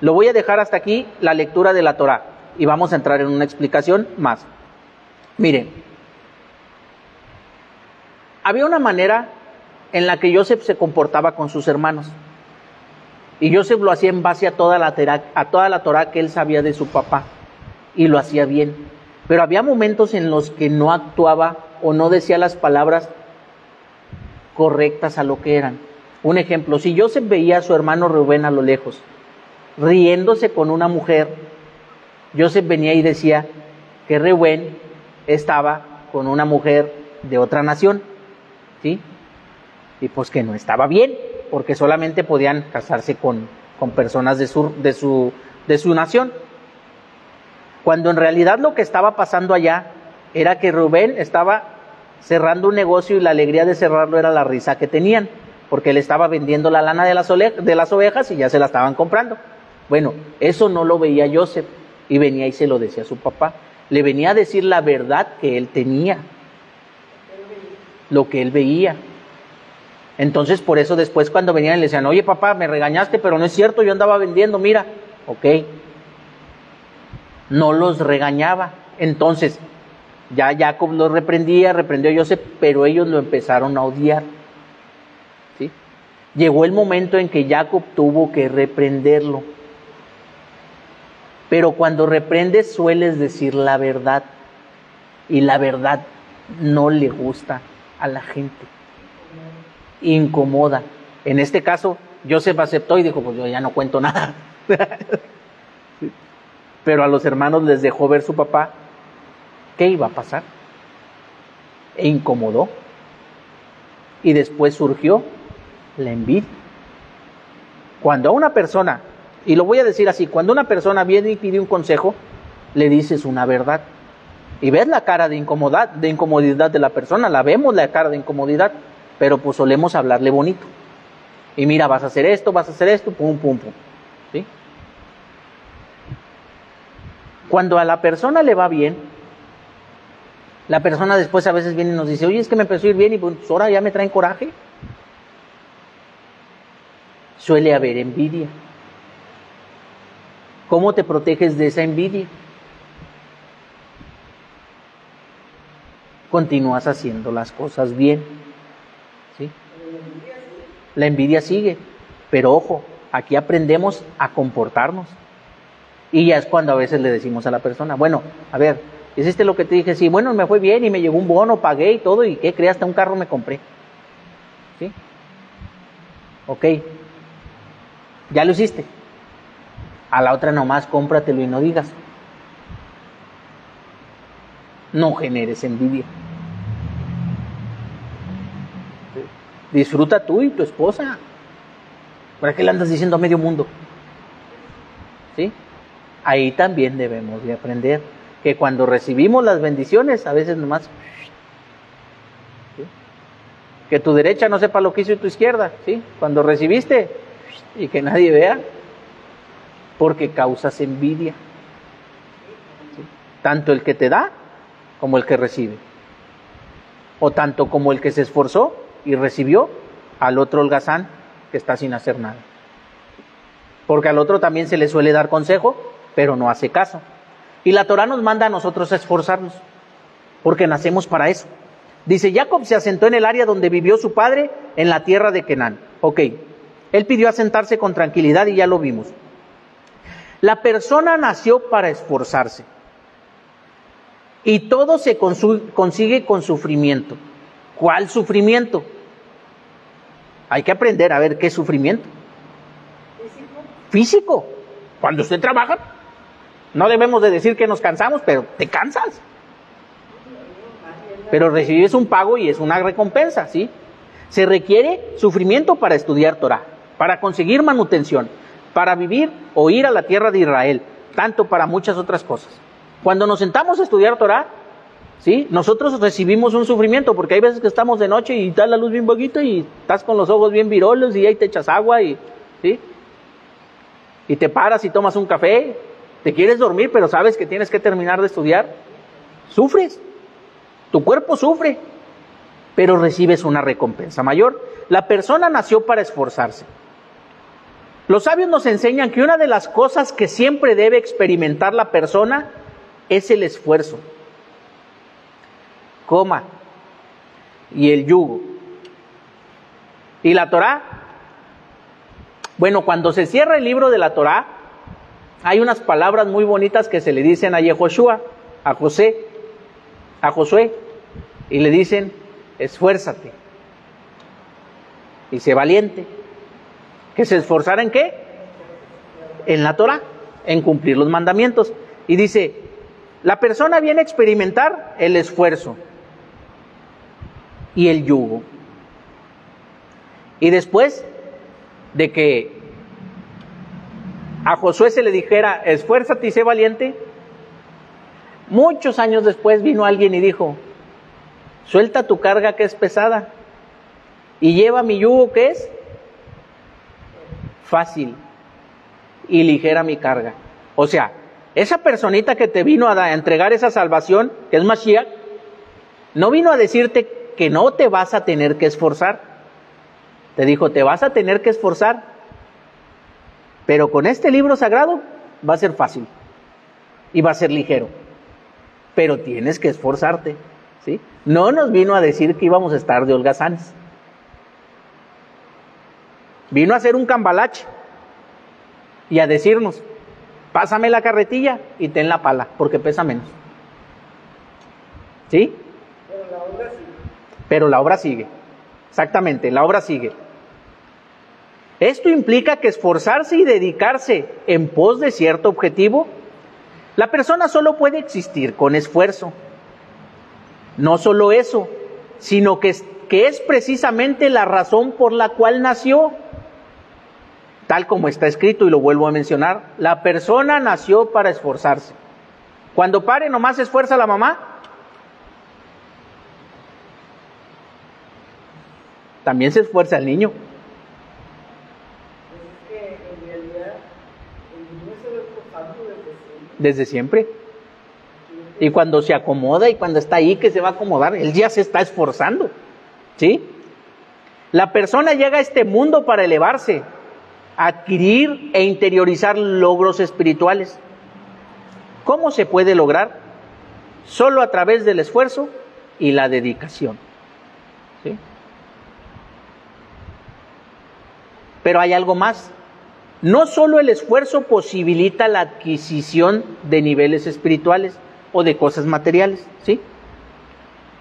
lo voy a dejar hasta aquí la lectura de la Torá y vamos a entrar en una explicación más. Miren, había una manera en la que Joseph se comportaba con sus hermanos. Y Joseph lo hacía en base a toda la Torá que él sabía de su papá. Y lo hacía bien. Pero había momentos en los que no actuaba o no decía las palabras correctas a lo que eran. Un ejemplo, si Joseph veía a su hermano Rubén a lo lejos, riéndose con una mujer, Joseph venía y decía que Rubén estaba con una mujer de otra nación, ¿sí? Y pues que no estaba bien, porque solamente podían casarse con personas de su nación. Cuando en realidad lo que estaba pasando allá era que Rubén estaba cerrando un negocio y la alegría de cerrarlo era la risa que tenían, porque él estaba vendiendo la lana de las ovejas y ya se la estaban comprando. Bueno, eso no lo veía Joseph y venía y se lo decía a su papá. Le venía a decir la verdad que él tenía, lo que él veía. Entonces por eso después cuando venían le decían, oye papá, me regañaste, pero no es cierto, yo andaba vendiendo, mira. Ok, no los regañaba. Entonces ya Jacob los reprendió a Joseph, pero ellos lo empezaron a odiar, ¿sí? Llegó el momento en que Jacob tuvo que reprenderlo. Pero cuando reprendes sueles decir la verdad, y la verdad no le gusta a la gente, incomoda. En este caso Joseph aceptó y dijo, pues yo ya no cuento nada. Pero a los hermanos les dejó ver su papá qué iba a pasar, e incomodó. Y después surgió la envidia. Cuando a una persona, y lo voy a decir así, cuando una persona viene y pide un consejo, le dices una verdad. Y ves la cara de incomodidad de la persona, la vemos la cara de incomodidad, pero pues solemos hablarle bonito. Y mira, vas a hacer esto, pum, pum, pum. ¿Sí? Cuando a la persona le va bien, la persona después a veces viene y nos dice, oye, es que me empezó a ir bien y pues ahora ya me traen coraje. Suele haber envidia. ¿Cómo te proteges de esa envidia? Continúas haciendo las cosas bien, ¿sí? La envidia sigue, pero ojo, aquí aprendemos a comportarnos. Y ya es cuando a veces le decimos a la persona, bueno, a ver, ¿hiciste lo que te dije? Sí, bueno, me fue bien y me llegó un bono, pagué y todo, ¿y qué crees? Hasta un carro me compré. ¿Sí? Ok, ya lo hiciste. A la otra nomás cómpratelo y no digas. No generes envidia. Disfruta tú y tu esposa. ¿Para qué le andas diciendo a medio mundo? ¿Sí? Ahí también debemos de aprender que cuando recibimos las bendiciones, a veces nomás, ¿sí? Que tu derecha no sepa lo que hizo tu izquierda, ¿sí? Cuando recibiste y que nadie vea, porque causas envidia, ¿sí? Tanto el que te da como el que recibe, o tanto como el que se esforzó y recibió al otro holgazán que está sin hacer nada, porque al otro también se le suele dar consejo, pero no hace caso. Y la Torá nos manda a nosotros a esforzarnos, porque nacemos para eso. Dice, Jacob se asentó en el área donde vivió su padre, en la tierra de Canaán. Ok, él pidió asentarse con tranquilidad y ya lo vimos. La persona nació para esforzarse. Y todo se consigue con sufrimiento. ¿Cuál sufrimiento? Hay que aprender a ver qué es sufrimiento. Físico. Cuando usted trabaja, no debemos de decir que nos cansamos, pero te cansas. Pero recibes un pago y es una recompensa, ¿sí? Se requiere sufrimiento para estudiar Torah, para conseguir manutención, para vivir o ir a la tierra de Israel, tanto para muchas otras cosas. Cuando nos sentamos a estudiar Torah, ¿Sí? Nosotros recibimos un sufrimiento porque hay veces que estamos de noche y está la luz bien bajita y estás con los ojos bien virolos y ahí te echas agua y, ¿sí? Y te paras y tomas un café, te quieres dormir pero sabes que tienes que terminar de estudiar. Sufres, tu cuerpo sufre, pero recibes una recompensa mayor. La persona nació para esforzarse. Los sabios nos enseñan que una de las cosas que siempre debe experimentar la persona es el esfuerzo, coma, y el yugo. ¿Y la Torá? Bueno, cuando se cierra el libro de la Torá, hay unas palabras muy bonitas que se le dicen a Yehoshua, a Josué, y le dicen, esfuérzate, y sé valiente. ¿Que se esforzara en qué? En la Torá, en cumplir los mandamientos. Y dice, la persona viene a experimentar el esfuerzo y el yugo. Y después de que a Josué se le dijera, esfuérzate y sé valiente, muchos años después vino alguien y dijo, suelta tu carga que es pesada y lleva mi yugo que es fácil y ligera mi carga. O sea, esa personita que te vino a entregar esa salvación, que es Mashiach, no vino a decirte que no te vas a tener que esforzar. Te dijo, te vas a tener que esforzar, pero con este libro sagrado va a ser fácil y va a ser ligero, pero tienes que esforzarte, ¿sí? No nos vino a decir que íbamos a estar de holgazanes. Vino a hacer un cambalache y a decirnos, pásame la carretilla y ten la pala, porque pesa menos. ¿Sí? Pero la obra sigue. Pero la obra sigue. Exactamente, la obra sigue. Esto implica que esforzarse y dedicarse en pos de cierto objetivo, la persona solo puede existir con esfuerzo. No solo eso, sino que es precisamente la razón por la cual nació. Tal como está escrito, y lo vuelvo a mencionar, la persona nació para esforzarse. Cuando pare, nomás se esfuerza la mamá. También se esfuerza el niño. Es que en realidad el niño se lo esforzando Desde siempre. Y cuando se acomoda y cuando está ahí que se va a acomodar, él ya se está esforzando. ¿Sí? La persona llega a este mundo para elevarse, adquirir e interiorizar logros espirituales. ¿Cómo se puede lograr? Solo a través del esfuerzo y la dedicación. ¿Sí? Pero hay algo más. No solo el esfuerzo posibilita la adquisición de niveles espirituales o de cosas materiales, ¿sí?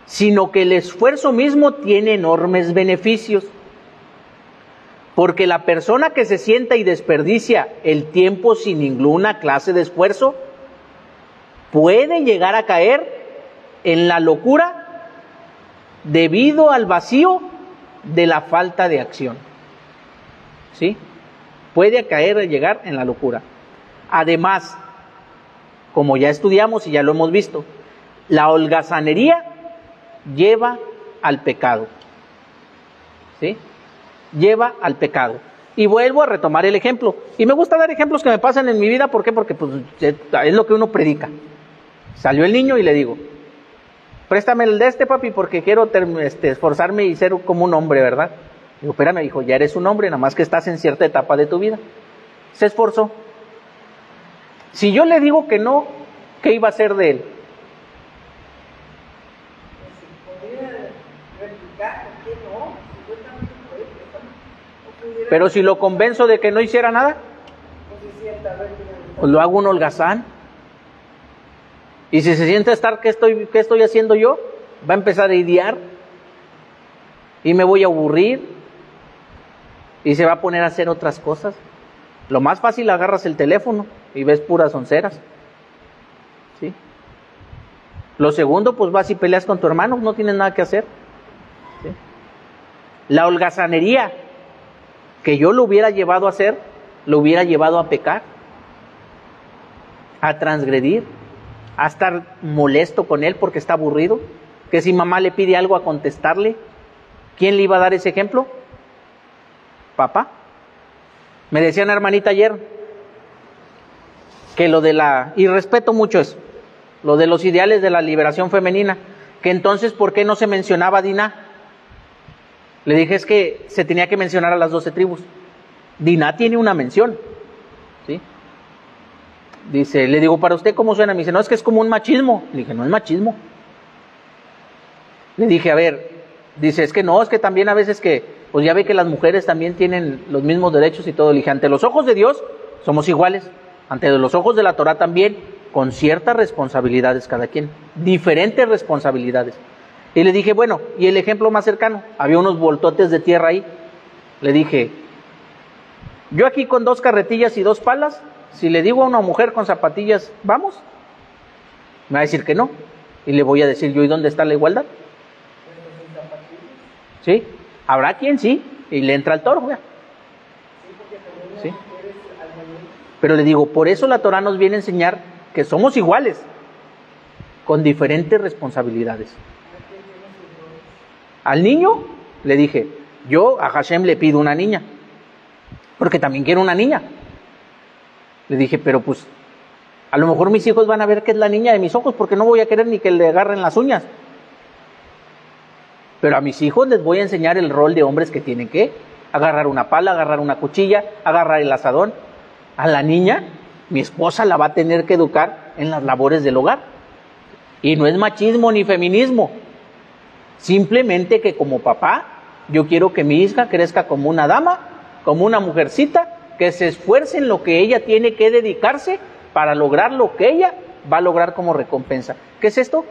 Sino que el esfuerzo mismo tiene enormes beneficios. Porque la persona que se sienta y desperdicia el tiempo sin ninguna clase de esfuerzo puede llegar a caer en la locura debido al vacío de la falta de acción. ¿Sí? Puede llegar en la locura. Además, como ya estudiamos y ya lo hemos visto, la holgazanería lleva al pecado. ¿Sí? Lleva al pecado. Y vuelvo a retomar el ejemplo. Y me gusta dar ejemplos que me pasan en mi vida. ¿Por qué? Porque pues, es lo que uno predica. Salió el niño y le digo, préstame el de papi, porque quiero esforzarme y ser como un hombre, ¿verdad? Digo, espérame, hijo, ya eres un hombre, nada más que estás en cierta etapa de tu vida. Se esforzó. Si yo le digo que no, ¿qué iba a hacer de él? Pero si lo convenzo de que no hiciera nada, pues lo hago un holgazán. Y si se siente a estar, ¿qué estoy haciendo yo? Va a empezar a idear y me voy a aburrir y se va a poner a hacer otras cosas. Lo más fácil, agarras el teléfono y ves puras onceras. ¿Sí? Lo segundo, pues vas y peleas con tu hermano, no tienes nada que hacer. ¿Sí? La holgazanería que yo lo hubiera llevado a hacer, lo hubiera llevado a pecar, a transgredir, a estar molesto con él porque está aburrido, que si mamá le pide algo a contestarle. ¿Quién le iba a dar ese ejemplo? Papá. Me decía una hermanita ayer que y respeto mucho eso, lo de los ideales de la liberación femenina, que entonces ¿por qué no se mencionaba a Diná? Le dije, es que se tenía que mencionar a las 12 tribus. Diná tiene una mención, ¿sí? Dice, le digo, ¿para usted cómo suena? Me dice, no, es que es como un machismo. Le dije, no es machismo. Le dije, a ver, dice, es que no, es que también a veces que, pues ya ve que las mujeres también tienen los mismos derechos y todo. Le dije, ante los ojos de Dios somos iguales, ante los ojos de la Torá también, con ciertas responsabilidades cada quien, diferentes responsabilidades. Y le dije, bueno, y el ejemplo más cercano, había unos voltotes de tierra ahí. Le dije, yo aquí con 2 carretillas y 2 palas, si le digo a una mujer con zapatillas, ¿vamos? Me va a decir que no. Y le voy a decir yo, ¿y dónde está la igualdad? ¿Sí? Habrá quien sí, y le entra al toro, ¿verdad? ¿Sí? Pero le digo, por eso la Torá nos viene a enseñar que somos iguales, con diferentes responsabilidades. Al niño, le dije, yo a Hashem le pido una niña, porque también quiero una niña. Le dije, pero pues, a lo mejor mis hijos van a ver que es la niña de mis ojos, porque no voy a querer ni que le agarren las uñas. Pero a mis hijos les voy a enseñar el rol de hombres que tienen que agarrar una pala, agarrar una cuchilla, agarrar el asadón. A la niña, mi esposa la va a tener que educar en las labores del hogar. Y no es machismo ni feminismo. Simplemente que como papá, yo quiero que mi hija crezca como una dama, como una mujercita, que se esfuerce en lo que ella tiene que dedicarse para lograr lo que ella va a lograr como recompensa. ¿Qué es esto?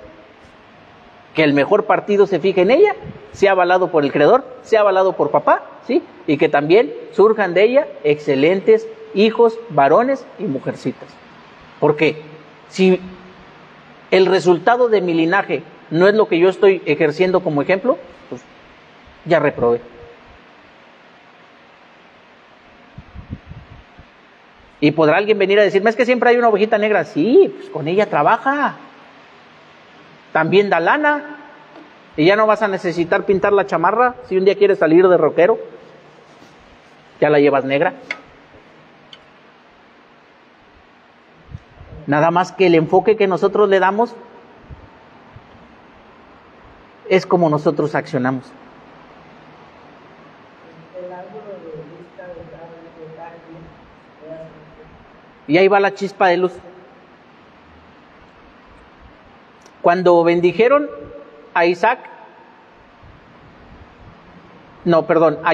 Que el mejor partido se fije en ella, sea avalado por el Creador, sea avalado por papá, ¿sí? Y que también surjan de ella excelentes hijos, varones y mujercitas. Porque si el resultado de mi linaje no es lo que yo estoy ejerciendo como ejemplo, pues ya reprobé. Y podrá alguien venir a decirme, es que siempre hay una ovejita negra. Sí, pues con ella trabaja. También da lana. Y ya no vas a necesitar pintar la chamarra si un día quieres salir de rockero. Ya la llevas negra. Nada más que el enfoque que nosotros le damos es como nosotros accionamos. Y ahí va la chispa de luz. Cuando bendijeron a a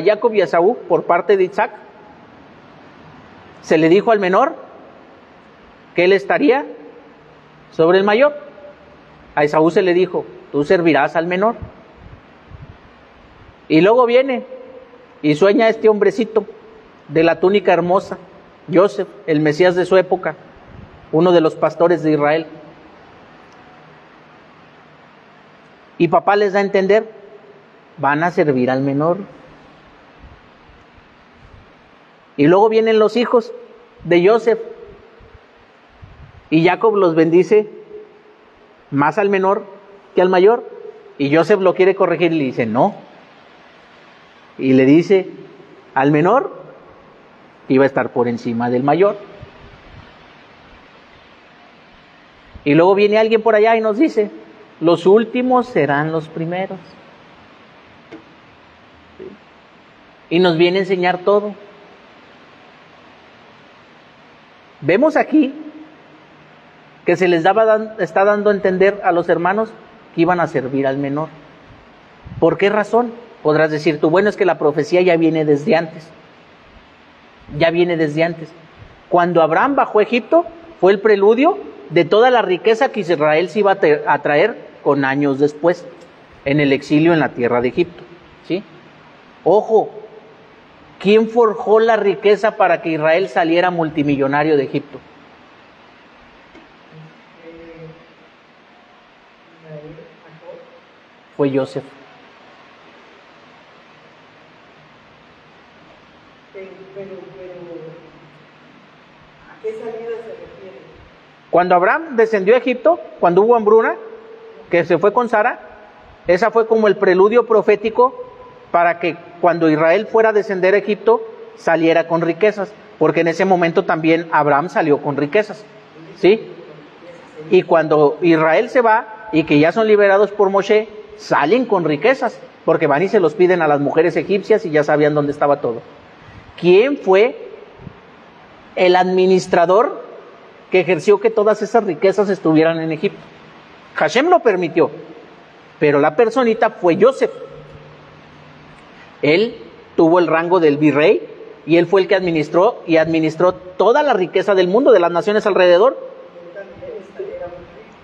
Jacob y a Esaú por parte de Isaac, se le dijo al menor que él estaría sobre el mayor. A Esaú se le dijo, tú servirás al menor. Y luego viene y sueña este hombrecito de la túnica hermosa, Joseph, el Mesías de su época, uno de los pastores de Israel. Y papá les da a entender, van a servir al menor. Y luego vienen los hijos de Joseph, y Jacob los bendice más al menor que al mayor, y Joseph lo quiere corregir y le dice, no. Y le dice, al menor iba a estar por encima del mayor. Y luego viene alguien por allá y nos dice, los últimos serán los primeros. Y nos viene a enseñar todo. Vemos aquí que se les está dando a entender a los hermanos que iban a servir al menor. ¿Por qué razón? Podrás decir tú, bueno, es que la profecía ya viene desde antes. Ya viene desde antes. Cuando Abraham bajó a Egipto, fue el preludio de toda la riqueza que Israel se iba a traer con años después, en el exilio en la tierra de Egipto. ¿Sí? Ojo, ¿quién forjó la riqueza para que Israel saliera multimillonario de Egipto? Fue Joseph. Pero, ¿a qué salida se refiere? Cuando Abraham descendió a Egipto, cuando hubo hambruna, que se fue con Sara, esa fue como el preludio profético para que cuando Israel fuera a descender a Egipto, saliera con riquezas, porque en ese momento también Abraham salió con riquezas, ¿sí? Y cuando Israel se va y que ya son liberados por Moshe, salen con riquezas, porque van y se los piden a las mujeres egipcias y ya sabían dónde estaba todo. ¿Quién fue el administrador que ejerció que todas esas riquezas estuvieran en Egipto? Hashem lo permitió, pero la personita fue Yosef. Él tuvo el rango del virrey y él fue el que administró toda la riqueza del mundo, de las naciones alrededor.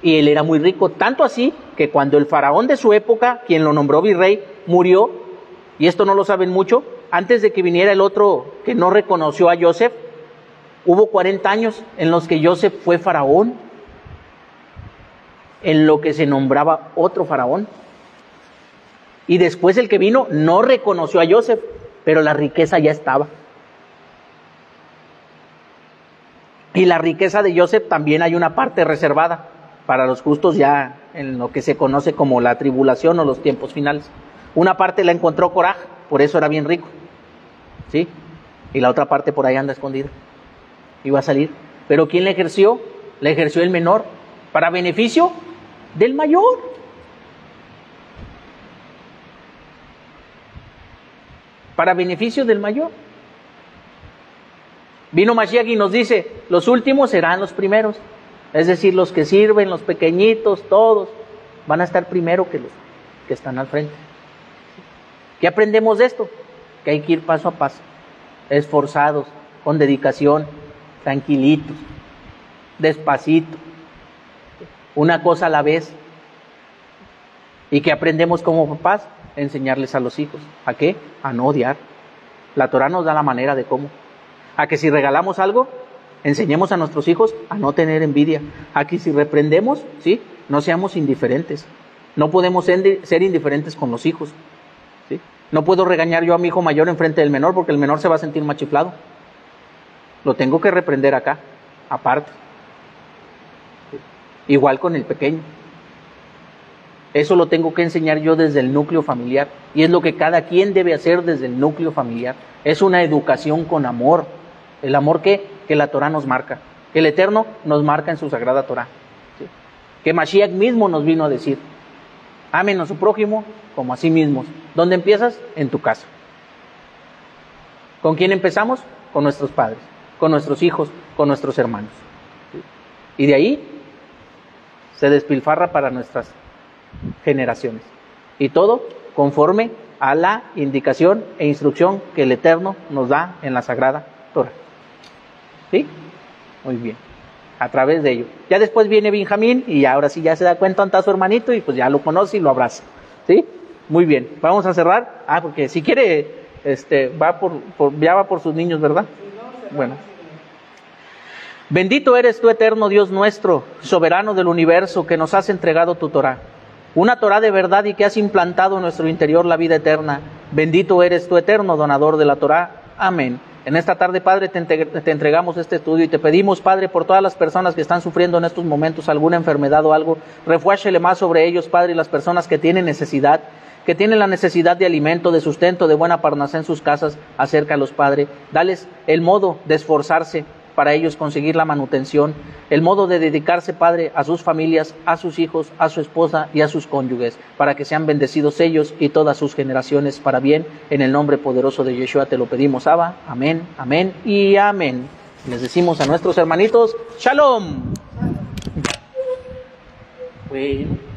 Y él era muy rico, tanto así que cuando el faraón de su época, quien lo nombró virrey, murió, y esto no lo saben mucho, antes de que viniera el otro que no reconoció a Yosef, hubo 40 años en los que Yosef fue faraón, en lo que se nombraba otro faraón. Y después el que vino no reconoció a Yosef, pero la riqueza ya estaba. Y la riqueza de Yosef también hay una parte reservada para los justos ya en lo que se conoce como la tribulación o los tiempos finales. Una parte la encontró Coraj, por eso era bien rico, ¿sí? Y la otra parte por ahí anda escondida. Iba a salir. Pero ¿quién la ejerció? La ejerció el menor, para beneficio del mayor. Para beneficio del mayor. Vino Mashiach y nos dice, los últimos serán los primeros. Es decir, los que sirven, los pequeñitos, todos, van a estar primero que los que están al frente. ¿Qué aprendemos de esto? Que hay que ir paso a paso, esforzados, con dedicación, tranquilitos, despacito, una cosa a la vez. ¿Y qué aprendemos como papás? Enseñarles a los hijos. ¿A qué? A no odiar. La Torah nos da la manera de cómo. A que si regalamos algo, enseñemos a nuestros hijos a no tener envidia. A que si reprendemos, ¿sí?, no seamos indiferentes. No podemos ser indiferentes con los hijos, ¿sí? No puedo regañar yo a mi hijo mayor enfrente del menor porque el menor se va a sentir más chiflado. Lo tengo que reprender acá, aparte. ¿Sí? Igual con el pequeño. Eso lo tengo que enseñar yo desde el núcleo familiar. Y es lo que cada quien debe hacer desde el núcleo familiar. Es una educación con amor. El amor que la Torah nos marca. Que el Eterno nos marca en su sagrada Torah. ¿Sí? Que Mashiach mismo nos vino a decir. Amen a su prójimo como a sí mismos. ¿Dónde empiezas? En tu casa. ¿Con quién empezamos? Con nuestros padres, con nuestros hijos, con nuestros hermanos. ¿Sí? Y de ahí se despilfarra para nuestras generaciones. Y todo conforme a la indicación e instrucción que el Eterno nos da en la Sagrada Torah. ¿Sí? Muy bien. A través de ello. Ya después viene Benjamín y ahora sí ya se da cuenta dónde está su hermanito y pues ya lo conoce y lo abraza. ¿Sí? Muy bien. Vamos a cerrar. Porque si quiere, ya va por sus niños, ¿verdad? Bueno. Bendito eres tú, eterno Dios nuestro, soberano del universo, que nos has entregado tu Torah. Una Torah de verdad y que has implantado en nuestro interior la vida eterna. Bendito eres tú, eterno donador de la Torah. Amén. En esta tarde, Padre, te entregamos este estudio y te pedimos, Padre, por todas las personas que están sufriendo en estos momentos alguna enfermedad o algo, refuérzale más sobre ellos, Padre, y las personas que tienen necesidad, que tienen la necesidad de alimento, de sustento, de buena parnasá en sus casas, acércalos, Padre. Dales el modo de esforzarse para ellos conseguir la manutención, el modo de dedicarse, Padre, a sus familias, a sus hijos, a su esposa y a sus cónyuges, para que sean bendecidos ellos y todas sus generaciones para bien. En el nombre poderoso de Yeshua te lo pedimos, Abba. Amén, amén y amén. Les decimos a nuestros hermanitos, Shalom. Bueno.